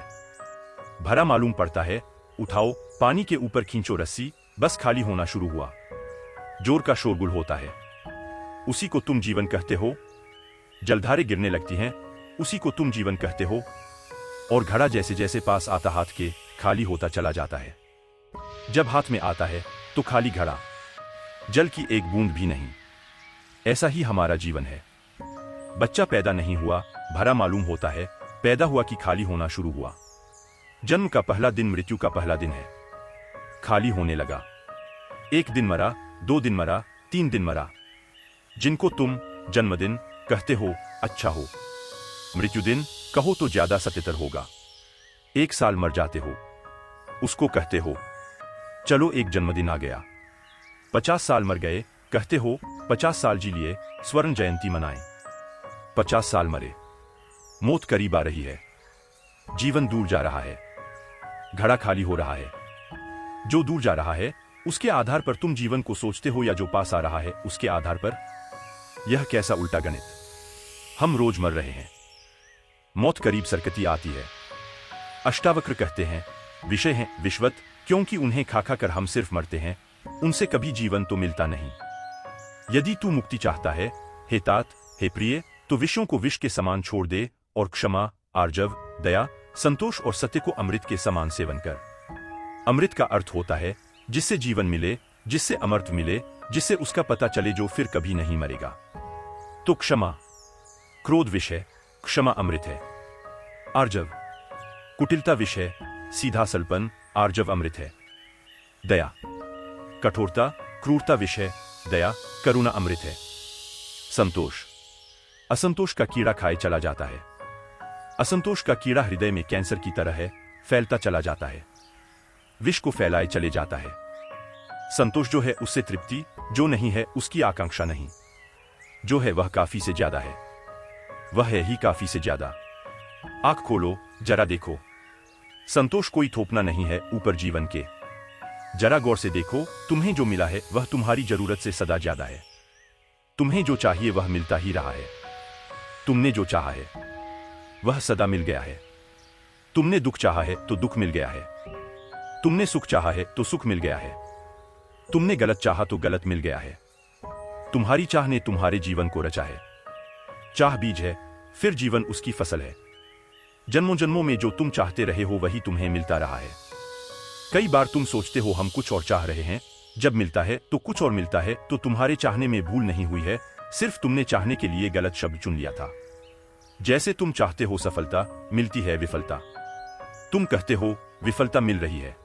भरा मालूम पड़ता है, उठाओ, पानी के ऊपर खींचो रस्सी, बस खाली होना शुरू हुआ, जोर का शोरगुल होता है। उसी को तुम जीवन कहते हो। जलधारे गिरने लगती हैं, उसी को तुम जीवन कहते हो। और घड़ा जैसे जैसे पास आता हाथ के, खाली होता चला जाता है। जब हाथ में आता है तो खाली घड़ा, जल की एक बूंद भी नहीं। ऐसा ही हमारा जीवन है। बच्चा पैदा नहीं हुआ, भरा मालूम होता है, पैदा हुआ कि खाली होना शुरू हुआ। जन्म का पहला दिन मृत्यु का पहला दिन है। खाली होने लगा। 1 दिन मरा, 2 दिन मरा, 3 दिन मरा। जिनको तुम जन्मदिन कहते हो अच्छा हो, मृत्यु दिन कहो तो ज्यादा सत्यतर होगा। 1 साल मर जाते हो, उसको कहते हो चलो एक जन्मदिन आ गया। 50 साल मर गए, कहते हो 50 साल जी लिए, स्वर्ण जयंती मनाएं। 50 साल मरे, मौत करीब आ रही है, जीवन दूर जा रहा है, घड़ा खाली हो रहा है। जो दूर जा रहा है उसके आधार पर तुम जीवन को सोचते हो, या जो पास आ रहा है उसके आधार पर? यह कैसा उल्टा गणित। हम रोज मर रहे हैं, मौत करीब सरकती आती है। अष्टावक्र कहते हैं विषय हैं विश्वत, क्योंकि उन्हें खा खा कर हम सिर्फ मरते हैं, उनसे कभी जीवन तो मिलता नहीं। यदि तू मुक्ति चाहता है हे तात, हे प्रिय, तो विषयों को विष के समान छोड़ दे और क्षमा, आर्जव, दया, संतोष और सत्य को अमृत के समान सेवन कर। अमृत का अर्थ होता है जिससे जीवन मिले, जिससे अमृत मिले, जिससे उसका पता चले जो फिर कभी नहीं मरेगा। तो क्षमा, क्रोध विष है, क्षमा अमृत है। आर्जव, कुटिलता विष है, सीधा सलपन, आर्जव अमृत है। दया, कठोरता, क्रूरता विष है, दया, करुणा अमृत है। संतोष, असंतोष का कीड़ा खाए चला जाता है। असंतोष का कीड़ा हृदय में कैंसर की तरह है, फैलता चला जाता है, विष को फैलाए चले जाता है। संतोष जो है उससे तृप्ति, जो नहीं है उसकी आकांक्षा नहीं। जो है वह काफी से ज्यादा है, वह है ही काफी से ज्यादा। आंख खोलो, जरा देखो, संतोष कोई थोपना नहीं है ऊपर जीवन के। जरा गौर से देखो, तुम्हें जो मिला है वह तुम्हारी जरूरत से सदा ज्यादा है। तुम्हें जो चाहिए वह मिलता ही रहा है। तुमने जो चाहा है वह सदा मिल गया है। तुमने दुख चाहा है तो दुख मिल गया है। तुमने सुख चाहा है तो सुख मिल गया है। तुमने गलत चाहा तो गलत मिल गया है। तुम्हारी चाह ने तुम्हारे जीवन को रचा है। चाह बीज है, फिर जीवन उसकी फसल है। जन्मों जन्मों में जो तुम चाहते रहे हो वही तुम्हें मिलता रहा है। कई बार तुम सोचते हो हम कुछ और चाह रहे हैं, जब मिलता है तो कुछ और मिलता है, तो तुम्हारे चाहने में भूल नहीं हुई है, सिर्फ तुमने चाहने के लिए गलत शब्द चुन लिया था। जैसे तुम चाहते हो सफलता, मिलती है विफलता। तुम कहते हो विफलता मिल रही है,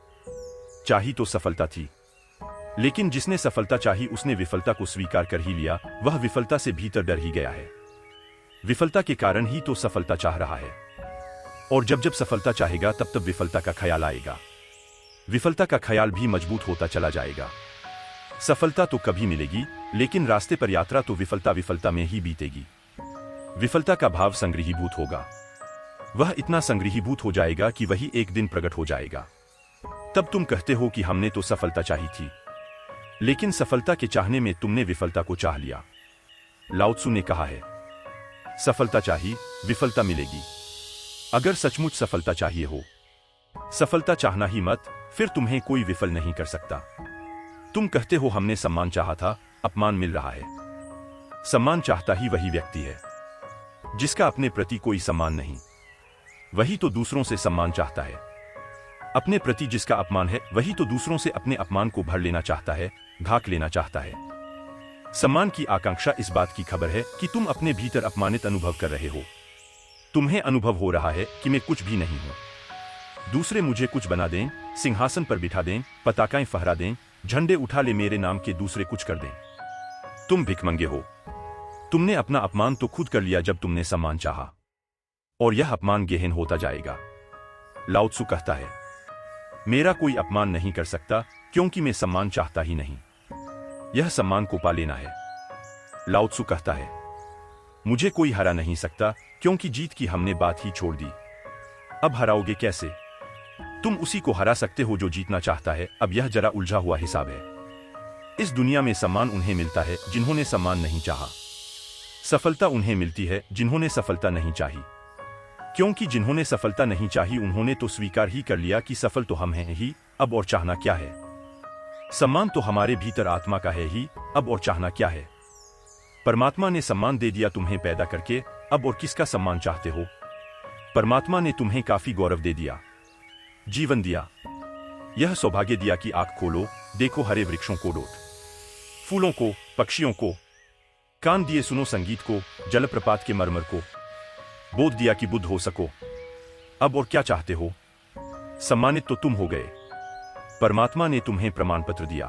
चाही तो सफलता थी। लेकिन जिसने सफलता चाही उसने विफलता को स्वीकार कर ही लिया, वह विफलता से भीतर डर ही गया है। विफलता के कारण ही तो सफलता चाह रहा है। और जब जब सफलता चाहेगा तब तब विफलता का ख्याल आएगा। विफलता का ख्याल भी मजबूत होता चला जाएगा। सफलता तो कभी मिलेगी, लेकिन रास्ते पर यात्रा तो विफलता विफलता में ही बीतेगी। विफलता का भाव संग्रहीभूत होगा। वह इतना संग्रहीभूत हो जाएगा कि वही एक दिन प्रकट हो जाएगा। तब तुम कहते हो कि हमने तो सफलता चाही थी, लेकिन सफलता के चाहने में तुमने विफलता को चाह लिया। लाओ त्सु ने कहा है, सफलता चाहिए, विफलता मिलेगी। अगर सचमुच सफलता चाहिए हो, सफलता चाहना ही मत, फिर तुम्हें कोई विफल नहीं कर सकता। तुम कहते हो हमने सम्मान चाहा था, अपमान मिल रहा है। सम्मान चाहता ही वही व्यक्ति है जिसका अपने प्रति कोई सम्मान नहीं। वही तो दूसरों से सम्मान चाहता है। अपने प्रति जिसका अपमान है वही तो दूसरों से अपने अपमान को भर लेना चाहता है, घाक लेना चाहता है। सम्मान की आकांक्षा इस बात की खबर है कि तुम अपने भीतर अपमानित अनुभव कर रहे हो। तुम्हें अनुभव हो रहा है कि मैं कुछ भी नहीं हूं। दूसरे मुझे कुछ बना दें, सिंहासन पर बिठा दें, पताकाएं फहरा दें, झंडे उठा ले मेरे नाम के दूसरे कुछ कर दें। तुम भिखमंगे हो। तुमने अपना अपमान तो खुद कर लिया जब तुमने सम्मान चाहा, और यह अपमान गहन होता जाएगा। लाओ त्सु कहता है, मेरा कोई अपमान नहीं कर सकता क्योंकि मैं सम्मान चाहता ही नहीं। यह सम्मान को पा लेना है। लाओ त्सु कहता है, मुझे कोई हरा नहीं सकता क्योंकि जीत की हमने बात ही छोड़ दी। अब हराओगे कैसे? तुम उसी को हरा सकते हो जो जीतना चाहता है। अब यह जरा उलझा हुआ हिसाब है। इस दुनिया में सम्मान उन्हें मिलता है जिन्होंने सम्मान नहीं चाहा। सफलता उन्हें मिलती है जिन्होंने सफलता नहीं चाही। क्योंकि जिन्होंने सफलता नहीं चाही उन्होंने तो स्वीकार ही कर लिया कि सफल तो हम हैं ही, अब और चाहना क्या है। सम्मान तो हमारे भीतर आत्मा का है ही, अब और चाहना क्या है। परमात्मा ने सम्मान दे दिया तुम्हें पैदा करके, अब और किसका सम्मान चाहते हो। परमात्मा ने तुम्हें काफी गौरव दे दिया, जीवन दिया, यह सौभाग्य दिया कि आंख खोलो, देखो हरे वृक्षों को, डोट फूलों को, पक्षियों को, कान दिए सुनो संगीत को, जलप्रपात के मरमर को, बोध दिया कि बुद्ध हो सको। अब और क्या चाहते हो? सम्मानित तो तुम हो गए, परमात्मा ने तुम्हें प्रमाण पत्र दिया।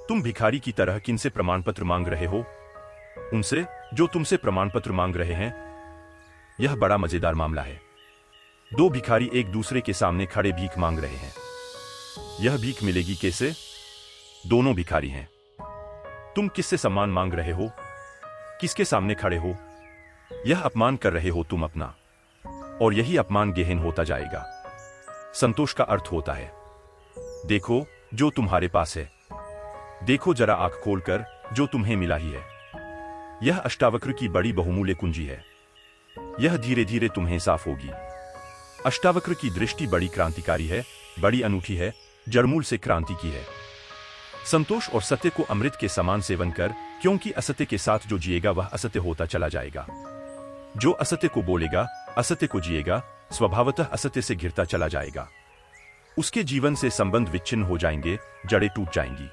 तुम भिखारी की तरह किनसे प्रमाण पत्र मांग रहे हो? उनसे जो तुमसे प्रमाण पत्र मांग रहे हैं। यह बड़ा मजेदार मामला है। दो भिखारी एक दूसरे के सामने खड़े भीख मांग रहे हैं। यह भीख मिलेगी कैसे? दोनों भिखारी हैं। तुम किससे सम्मान मांग रहे हो? किसके सामने खड़े हो? यह अपमान कर रहे हो तुम अपना, और यही अपमान गहन होता जाएगा। संतोष का अर्थ होता है देखो जो तुम्हारे पास है, देखो जरा आंख खोलकर जो तुम्हें मिला ही है। यह अष्टावक्र की बड़ी बहुमूल्य कुंजी है। यह धीरे धीरे तुम्हें साफ होगी। अष्टावक्र की दृष्टि बड़ी क्रांतिकारी है, बड़ी अनूठी है, जड़मूल से क्रांति की है। संतोष और सत्य को अमृत के समान सेवन कर, क्योंकि असत्य के साथ जो जिएगा वह असत्य होता चला जाएगा। जो असत्य को बोलेगा, असत्य को जिएगा, स्वभावतः असत्य से घिरता चला जाएगा। उसके जीवन से संबंध विच्छिन्न हो जाएंगे, जड़ें टूट जाएंगी।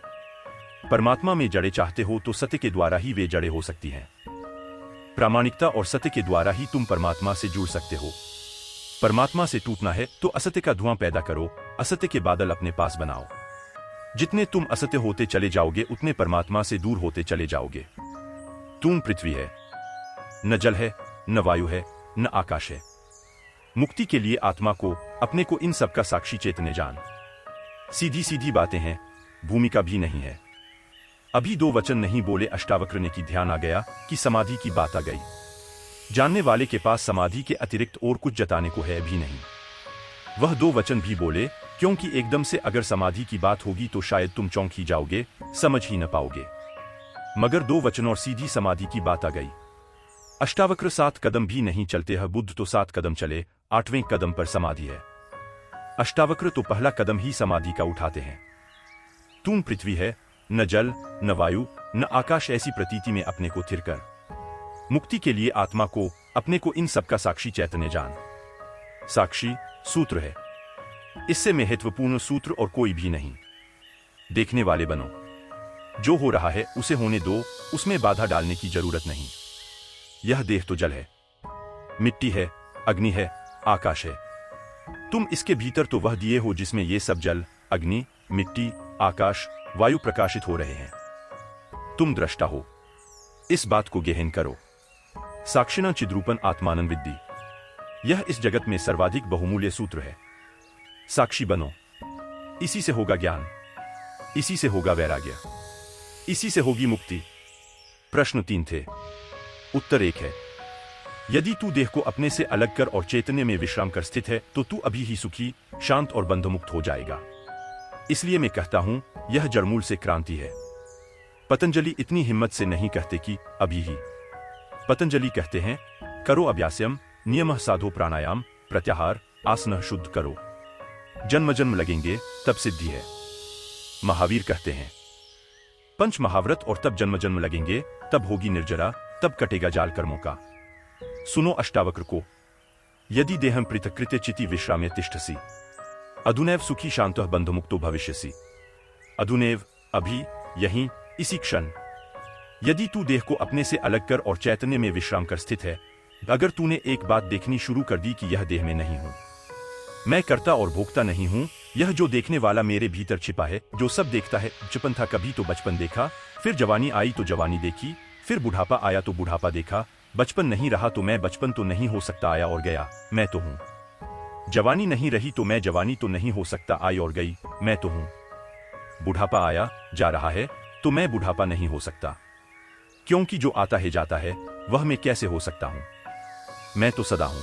परमात्मा में जड़ें चाहते हो तो सत्य के द्वारा ही वे जड़ें हो सकती हैं। प्रामाणिकता और सत्य के द्वारा ही तुम परमात्मा से जुड़ सकते हो। परमात्मा से टूटना है तो असत्य का धुआं पैदा करो, असत्य के बादल अपने पास बनाओ। जितने तुम असत्य होते चले जाओगे उतने परमात्मा से दूर होते चले जाओगे। तुम पृथ्वी है, न जल है, न वायु है, न आकाश है। मुक्ति के लिए आत्मा को, अपने को, इन सब का साक्षी चेतने जान। सीधी सीधी बातें हैं, भूमिका भी नहीं है। अभी दो वचन नहीं बोले अष्टावक्र ने कि ध्यान आ गया कि समाधि की बात आ गई। जानने वाले के पास समाधि के अतिरिक्त और कुछ जताने को है भी नहीं। वह दो वचन भी बोले क्योंकि एकदम से अगर समाधि की बात होगी तो शायद तुम चौंक ही जाओगे, समझ ही न पाओगे। मगर दो वचन और सीधी समाधि की बात आ गई। अष्टावक्र 7 कदम भी नहीं चलते हैं, बुद्ध तो 7 कदम चले, 8वें कदम पर समाधि है। अष्टावक्र तो पहला कदम ही समाधि का उठाते हैं। तुम पृथ्वी है, न जल, न वायु, न आकाश, ऐसी प्रतीति में अपने को थिर कर। मुक्ति के लिए आत्मा को, अपने को, इन सब का साक्षी चैतन्य जान। साक्षी सूत्र है, इससे महत्वपूर्ण सूत्र और कोई भी नहीं। देखने वाले बनो, जो हो रहा है उसे होने दो, उसमें बाधा डालने की जरूरत नहीं। यह देह तो जल है, मिट्टी है, अग्नि है, आकाश है। तुम इसके भीतर तो वह दिए हो जिसमें ये सब जल, अग्नि, मिट्टी, आकाश, वायु प्रकाशित हो रहे हैं। तुम दृष्टा हो, इस बात को गहन करो। साक्षिणा चिद्रूपन आत्मानं विद्धि, यह इस जगत में सर्वाधिक बहुमूल्य सूत्र है। साक्षी बनो, इसी से होगा ज्ञान, इसी से होगा वैराग्य, इसी से होगी मुक्ति। प्रश्न 3 थे, उत्तर 1 है। यदि तू देह को अपने से अलग कर और चैतन्य में विश्राम कर स्थित है तो तू अभी ही सुखी, शांत और बंधमुक्त हो जाएगा। इसलिए मैं कहता हूं यह जड़मूल से क्रांति है। पतंजलि इतनी हिम्मत से नहीं कहते कि अभी ही। पतंजलि कहते हैं करो अभ्यास्यम, नियमः साधो प्राणायाम, प्रत्याहार, आसनः शुद्ध करो। जन्म जन्म लगेंगे तब सिद्धि है। महावीर कहते हैं पंच महाव्रत और तब जन्म जन्म लगेंगे, तब होगी निर्जरा, तब कटेगा जाल कर्मों का। सुनो अष्टावक्र को, यदि देहं पृथक्कृत्य चिति विश्राम्य तिष्ठसि, अधुनैव सुखी शांतः बंधमुक्तो भविष्यसि। अधुनैव, अभी, यहीं, इसी क्षण। यदि तू देह को अपने से अलग कर और चैतन्य में विश्राम कर स्थित है, अगर तूने एक बात देखनी शुरू कर दी कि यह देह में नहीं हूं, मैं करता और भोगता नहीं हूं, यह जो देखने वाला मेरे भीतर छिपा है, जो सब देखता है। बचपन था कभी तो बचपन देखा, फिर जवानी आई तो जवानी देखी, फिर बुढ़ापा आया तो बुढ़ापा देखा। बचपन नहीं रहा तो मैं बचपन तो नहीं हो सकता, आया और गया, मैं तो हूं। जवानी नहीं रही तो मैं जवानी तो नहीं हो सकता, आई और गई, मैं तो हूं। बुढ़ापा आया जा रहा है तो मैं बुढ़ापा नहीं हो सकता, क्योंकि जो आता है जाता है वह मैं कैसे हो सकता हूं। मैं तो सदा हूं।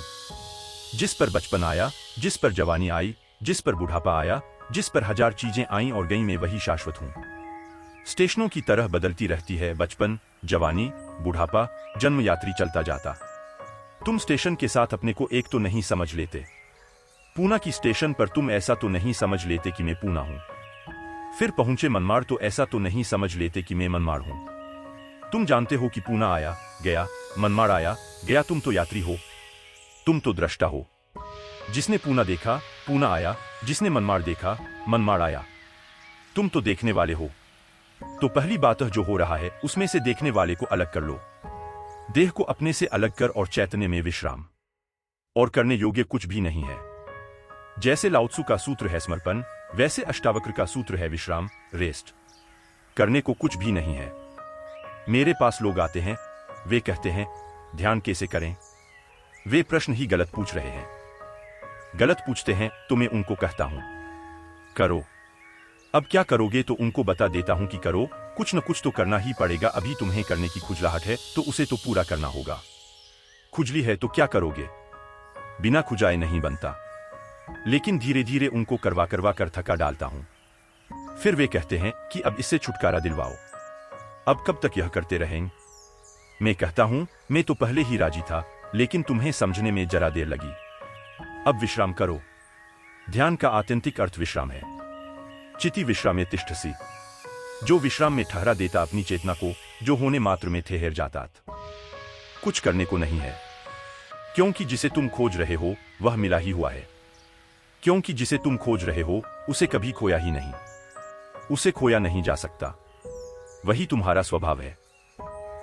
जिस पर बचपन आया, जिस पर जवानी आई, जिस पर बुढ़ापा आया, जिस पर 1000 चीजें आईं और गईं, मैं वही शाश्वत हूं। स्टेशनों की तरह बदलती रहती है बचपन, जवानी, बुढ़ापा, जन्म यात्री चलता जाता। तुम स्टेशन के साथ अपने को एक तो नहीं समझ लेते। पूना की स्टेशन पर तुम ऐसा तो नहीं समझ लेते कि मैं पूना हूं। फिर पहुंचे मनमाड़ तो ऐसा तो नहीं समझ लेते कि मैं मनमाड़ हूं। तुम जानते हो कि पूना आया गया, मनमाड़ आया गया, तुम तो यात्री हो, तुम तो दृष्टा हो। जिसने पूना देखा पूना आया, जिसने मनमाड़ देखा, मनमाड़ आया। तुम तो देखने वाले हो, तो पहली बात जो हो रहा है उसमें से देखने वाले को अलग कर लो। देह को अपने से अलग कर और चैतन्य में विश्राम, और करने योग्य कुछ भी नहीं है। जैसे लाओत्सु का सूत्र है समर्पण, वैसे अष्टावक्र का सूत्र है विश्राम, रेस्ट। करने को कुछ भी नहीं है। मेरे पास लोग आते हैं, वे कहते हैं ध्यान कैसे करें। वे प्रश्न ही गलत पूछ रहे हैं, गलत पूछते हैं तो मैं उनको कहता हूं करो। अब क्या करोगे तो उनको बता देता हूं कि करो, कुछ न कुछ तो करना ही पड़ेगा। अभी तुम्हें करने की खुजलाहट है तो उसे तो पूरा करना होगा। खुजली है तो क्या करोगे, बिना खुजाए नहीं बनता। लेकिन धीरे धीरे उनको करवा करवा कर थका डालता हूं। फिर वे कहते हैं कि अब इससे छुटकारा दिलवाओ। अब कब तक यह करते रहेंगे? मैं कहता हूं मैं तो पहले ही राजी था, लेकिन तुम्हें समझने में जरा देर लगी। अब विश्राम करो। ध्यान का आत्यंतिक अर्थ विश्राम है। चिति विश्रामे तिष्ठसि, जो विश्राम में ठहरा देता अपनी चेतना को, जो होने मात्र में ठहर जाता। कुछ करने को नहीं है, क्योंकि जिसे तुम खोज रहे हो वह मिला ही हुआ है। क्योंकि जिसे तुम खोज रहे हो उसे कभी खोया ही नहीं, उसे खोया नहीं जा सकता। वही तुम्हारा स्वभाव है।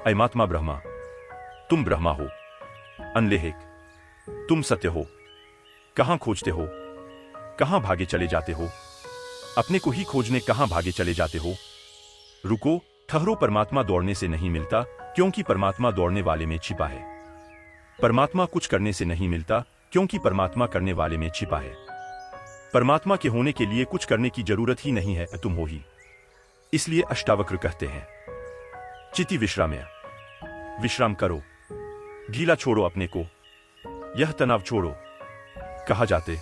अयमात्मा ब्रह्मा, तुम ब्रह्मा हो। अनलेहिक, तुम सत्य हो। कहां खोजते हो, कहां भागे चले जाते हो? अपने को ही खोजने कहां भागे चले जाते हो? रुको, ठहरो। परमात्मा दौड़ने से नहीं मिलता, क्योंकि परमात्मा दौड़ने वाले में छिपा है। परमात्मा कुछ करने से नहीं मिलता, क्योंकि परमात्मा करने वाले में छिपा है। परमात्मा के होने के लिए कुछ करने की जरूरत ही नहीं है, तुम हो ही। इसलिए अष्टावक्र कहते हैं चिति विश्राम्य, विश्राम करो। ढीला छोड़ो अपने को, यह तनाव छोड़ो। कहां जाते?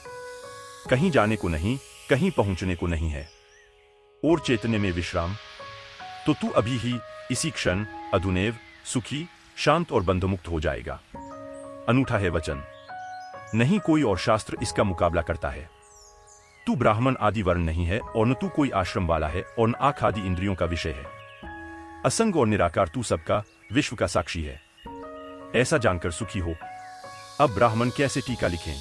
कहीं जाने को नहीं, कहीं पहुंचने को नहीं है। और चैतन्य में विश्राम, तो तू अभी ही इसी क्षण अधुनेव सुखी, शांत और बंधमुक्त हो जाएगा। अनूठा है वचन, नहीं कोई और शास्त्र इसका मुकाबला करता है। तू ब्राह्मण आदि वर्ण नहीं है, और न तू कोई आश्रम वाला है, और न आंख आदि इंद्रियों का विषय है। असंग और निराकार तू सबका, विश्व का साक्षी है। ऐसा जानकर सुखी हो। अब ब्राह्मण कैसे टीका लिखें?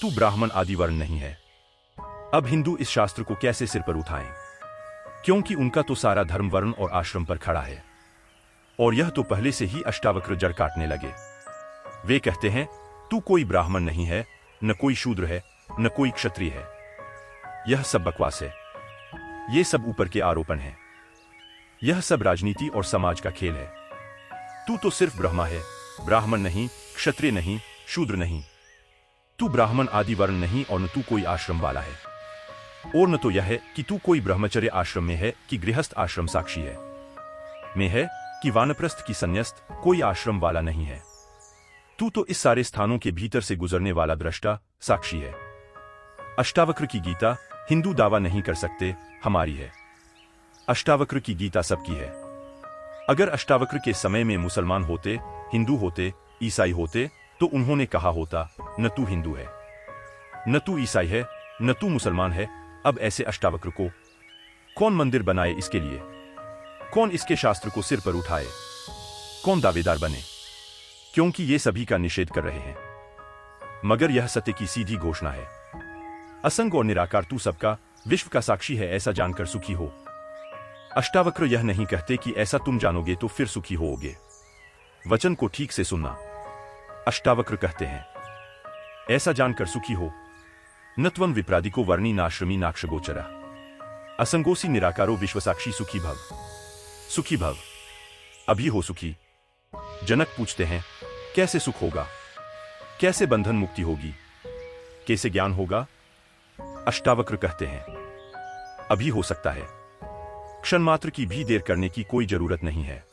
तू ब्राह्मण आदि वर्ण नहीं है। अब हिंदू इस शास्त्र को कैसे सिर पर उठाएं? क्योंकि उनका तो सारा धर्म वर्ण और आश्रम पर खड़ा है, और यह तो पहले से ही अष्टावक्र जड़ काटने लगे। वे कहते हैं तू कोई ब्राह्मण नहीं है, न कोई शूद्र है, न कोई क्षत्रिय है। यह सब बकवास है, ये सब ऊपर के आरोपण हैं। यह सब राजनीति और समाज का खेल है। तू तो सिर्फ ब्रह्मा है, ब्राह्मण नहीं, क्षत्रिय नहीं, शूद्र नहीं। तू ब्राह्मण आदि वर्ण नहीं, और न तू कोई आश्रम वाला है, और न तो यह है कि तू कोई ब्रह्मचर्य आश्रम में है कि गृहस्थ आश्रम साक्षी है। में है कि वानप्रस्थ की संन्यास्त कोई आश्रम वाला नहीं है। तू तो इस सारे स्थानों के भीतर से गुजरने वाला दृष्टा साक्षी है। अष्टावक्र की गीता हिंदू दावा नहीं कर सकते हमारी है। अष्टावक्र की गीता सबकी है। अगर अष्टावक्र के समय में मुसलमान होते, हिंदू होते, ईसाई होते, तो उन्होंने कहा होता न तू हिंदू है, न तू ईसाई है, न तू मुसलमान है। अब ऐसे अष्टावक्र को कौन मंदिर बनाए? इसके लिए कौन इसके शास्त्र को सिर पर उठाए? कौन दावेदार बने? क्योंकि ये सभी का निषेध कर रहे हैं। मगर यह सत्य की सीधी घोषणा है। असंग और निराकार तू सबका, विश्व का साक्षी है, ऐसा जानकर सुखी हो। अष्टावक्र यह नहीं कहते कि ऐसा तुम जानोगे तो फिर सुखी होोगे। वचन को ठीक से सुनना। अष्टावक्र कहते हैं ऐसा जानकर सुखी हो। नत्वं विप्रादिको वर्णी नाश्रमी नाक्षगोचरा, असंगोसी निराकारो विश्वसाक्षी सुखी भव। सुखी भव, अभी हो सुखी। जनक पूछते हैं कैसे सुख होगा, कैसे बंधन मुक्ति होगी, कैसे ज्ञान होगा? अष्टावक्र कहते हैं अभी हो सकता है। क्षण मात्र की भी देर करने की कोई जरूरत नहीं है।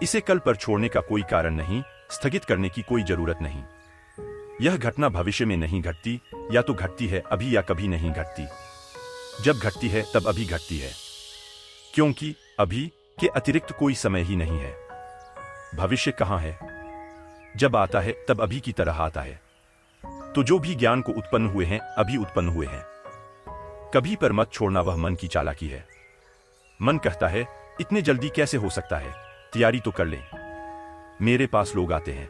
इसे कल पर छोड़ने का कोई कारण नहीं, स्थगित करने की कोई जरूरत नहीं। यह घटना भविष्य में नहीं घटती, या तो घटती है अभी या कभी नहीं घटती। जब घटती है तब अभी घटती है, क्योंकि अभी के अतिरिक्त कोई समय ही नहीं है। भविष्य कहां है? जब आता है तब अभी की तरह आता है। तो जो भी ज्ञान को उत्पन्न हुए हैं अभी उत्पन्न हुए हैं। कभी पर मत छोड़ना, वह मन की चालाकी है। मन कहता है इतने जल्दी कैसे हो सकता है, तैयारी तो कर लें। मेरे पास लोग आते हैं,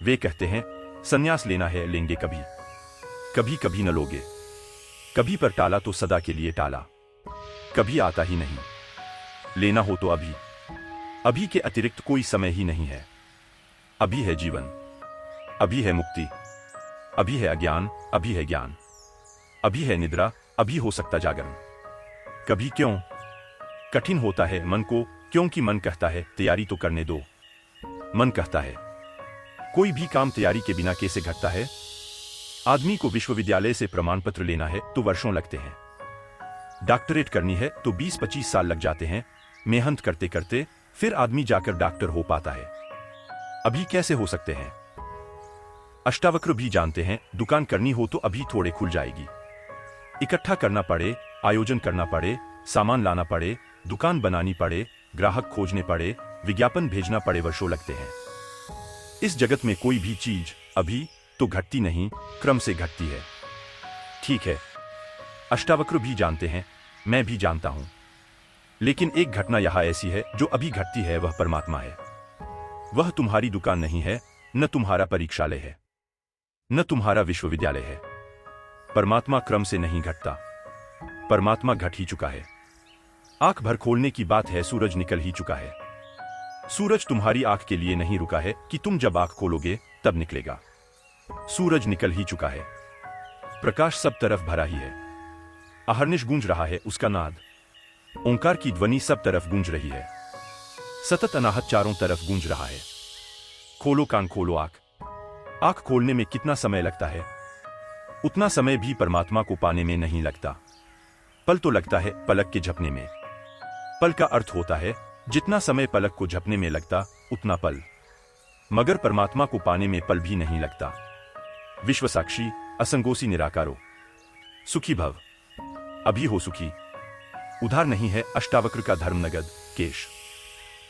वे कहते हैं सन्यास लेना है, लेंगे कभी। कभी कभी न लोगे, कभी पर टाला तो सदा के लिए टाला, कभी आता ही नहीं। लेना हो तो अभी, अभी के अतिरिक्त कोई समय ही नहीं है। अभी है जीवन, अभी है मुक्ति, अभी है अज्ञान, अभी है ज्ञान, अभी है निद्रा, अभी हो सकता जागरण। कभी क्यों कठिन होता है मन को, क्योंकि मन कहता है तैयारी तो करने दो। मन कहता है कोई भी काम तैयारी के बिना कैसे घटता है। आदमी को विश्वविद्यालय से प्रमाण पत्र लेना है तो वर्षों लगते हैं, डॉक्टरेट करनी है तो 20-25 साल लग जाते हैं। मेहनत करते करते फिर आदमी जाकर डॉक्टर हो पाता है। अभी कैसे हो सकते हैं? अष्टावक्र भी जानते हैं दुकान करनी हो तो अभी थोड़े खुल जाएगी, इकट्ठा करना पड़े, आयोजन करना पड़े, सामान लाना पड़े, दुकान बनानी पड़े, ग्राहक खोजने पड़े, विज्ञापन भेजना पड़े, वर्षों लगते हैं। इस जगत में कोई भी चीज अभी तो घटती नहीं, क्रम से घटती है। ठीक है, अष्टावक्र भी जानते हैं, मैं भी जानता हूं, लेकिन एक घटना यहां ऐसी है जो अभी घटती है, वह परमात्मा है। वह तुम्हारी दुकान नहीं है, न तुम्हारा परीक्षालय है, न तुम्हारा विश्वविद्यालय है। परमात्मा क्रम से नहीं घटता, परमात्मा घट ही चुका है। आंख भर खोलने की बात है, सूरज निकल ही चुका है। सूरज तुम्हारी आंख के लिए नहीं रुका है कि तुम जब आंख खोलोगे तब निकलेगा। सूरज निकल ही चुका है, प्रकाश सब तरफ भरा ही है। अहर्निश गूंज रहा है उसका नाद, ओंकार की ध्वनि सब तरफ गूंज रही है। सतत अनाहत चारों तरफ गूंज रहा है। खोलो कान, खोलो आंख। आंख खोलने में कितना समय लगता है, उतना समय भी परमात्मा को पाने में नहीं लगता। पल तो लगता है पलक के झपने में। पल का अर्थ होता है जितना समय पलक को झपने में लगता उतना पल, मगर परमात्मा को पाने में पल भी नहीं लगता। विश्व साक्षी असंगोसी निराकारो, सुखी भव, अभी हो सुखी। उधार नहीं है अष्टावक्र का धर्म नगद केश।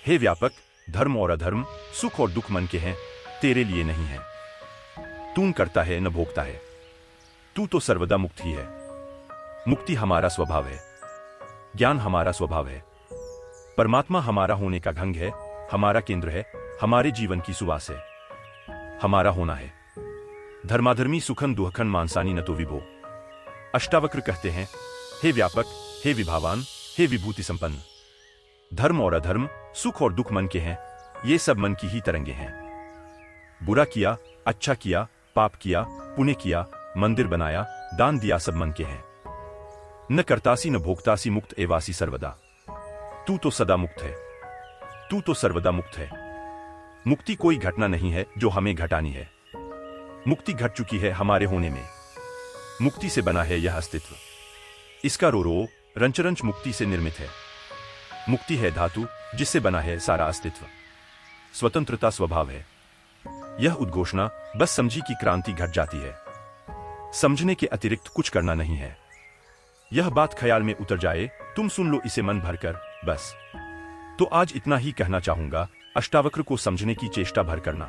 हे व्यापक, धर्म और अधर्म, सुख और दुख मन के हैं, तेरे लिए नहीं है। तू करता है न भोगता है, तू तो सर्वदा मुक्त ही है। मुक्ति हमारा स्वभाव है, ज्ञान हमारा स्वभाव है, परमात्मा हमारा होने का ढंग है, हमारा केंद्र है, हमारे जीवन की सुवास है, हमारा होना है। धर्माधर्मी सुखन दुहखन मानसानी न तो विभो। अष्टावक्र कहते हैं, हे व्यापक, हे विभावान, हे विभूति संपन्न, धर्म और अधर्म, सुख और दुख मन के हैं, ये सब मन की ही तरंगे हैं। बुरा किया, अच्छा किया, पाप किया, पुण्य किया, मंदिर बनाया, दान दिया, सब मन के हैं। न करतासी न भोगतासी, मुक्त एवासी सर्वदा। तू तो सदा मुक्त है, तू तो सर्वदा मुक्त है। मुक्ति कोई घटना नहीं है जो हमें घटानी है। मुक्ति घट चुकी है हमारे होने में। मुक्ति से बना है यह अस्तित्व, इसका रो रंच मुक्ति से निर्मित है। मुक्ति है धातु जिससे बना है सारा अस्तित्व। स्वतंत्रता स्वभाव है। यह उद्घोषणा बस समझी की क्रांति घट जाती है। समझने के अतिरिक्त कुछ करना नहीं है। यह बात ख्याल में उतर जाए, तुम सुन लो इसे मन भरकर, बस। तो आज इतना ही कहना चाहूंगा, अष्टावक्र को समझने की चेष्टा भर करना।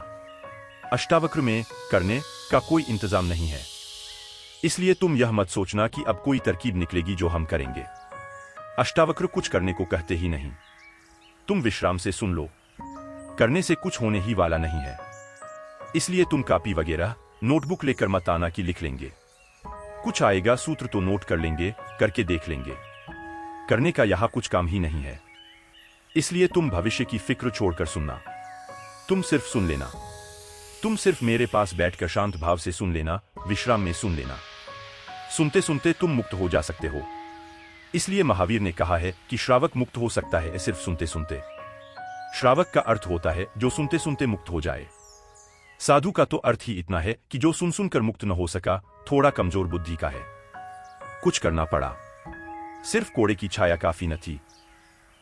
अष्टावक्र में करने का कोई इंतजाम नहीं है, इसलिए तुम यह मत सोचना कि अब कोई तरकीब निकलेगी जो हम करेंगे। अष्टावक्र कुछ करने को कहते ही नहीं। तुम विश्राम से सुन लो, करने से कुछ होने ही वाला नहीं है। इसलिए तुम कॉपी वगैरह नोटबुक लेकर मत आना कि लिख लेंगे। कुछ आएगा सूत्र तो नोट कर लेंगे, करके देख लेंगे। करने का यहां कुछ काम ही नहीं है। इसलिए तुम भविष्य की फिक्र छोड़कर सुनना। तुम सिर्फ सुन लेना। तुम सिर्फ मेरे पास बैठकर शांत भाव से सुन लेना, विश्राम में सुन लेना। सुनते सुनते तुम मुक्त हो जा सकते हो। इसलिए महावीर ने कहा है कि श्रावक मुक्त हो सकता है सिर्फ सुनते सुनते। श्रावक का अर्थ होता है जो सुनते सुनते मुक्त हो जाए। साधु का तो अर्थ ही इतना है कि जो सुन सुनकर मुक्त न हो सका, थोड़ा कमजोर बुद्धि का है। कुछ करना पड़ा। सिर्फ कोड़े की छाया काफी न थी।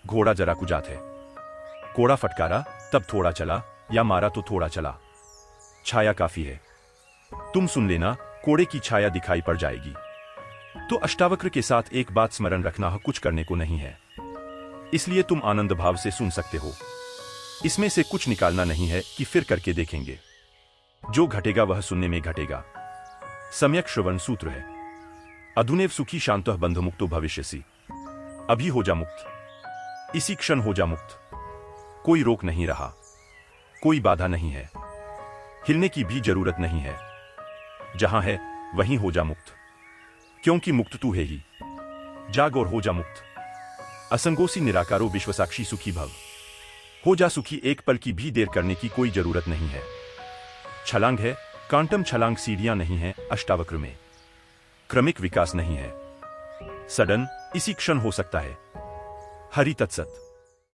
घोड़ा जरा कुजात है। कोड़ा फटकारा तब थोड़ा चला, या मारा तो थोड़ा चला। छाया काफी है। तुम सुन लेना, कोड़े की छाया दिखाई पड़ जाएगी। तो अष्टावक्र के साथ एक बात स्मरण रखना, कुछ करने को नहीं है। इसलिए तुम आनंद भाव से सुन सकते हो। इसमें से कुछ निकालना नहीं है कि फिर करके देखेंगे। जो घटेगा वह सुनने में घटेगा। सम्यक श्रवण सूत्र है। अधुनेव सुखी शांतः बंध मुक्तो भविष्यसि। अभी हो जा मुक्त, इसी क्षण हो जा मुक्त। कोई रोक नहीं रहा, कोई बाधा नहीं है, हिलने की भी जरूरत नहीं है। जहां है वहीं हो जा मुक्त, क्योंकि मुक्त तू है ही। जाग और हो जा मुक्त। असंगोसी निराकारो विश्वसाक्षी सुखी भव। हो जा सुखी, एक पल की भी देर करने की कोई जरूरत नहीं है। छलांग है क्वांटम छलांग, सीढ़ियां नहीं है अष्टावक्र में, क्रमिक विकास नहीं है, सडन इसी क्षण हो सकता है। हरि तत्सत।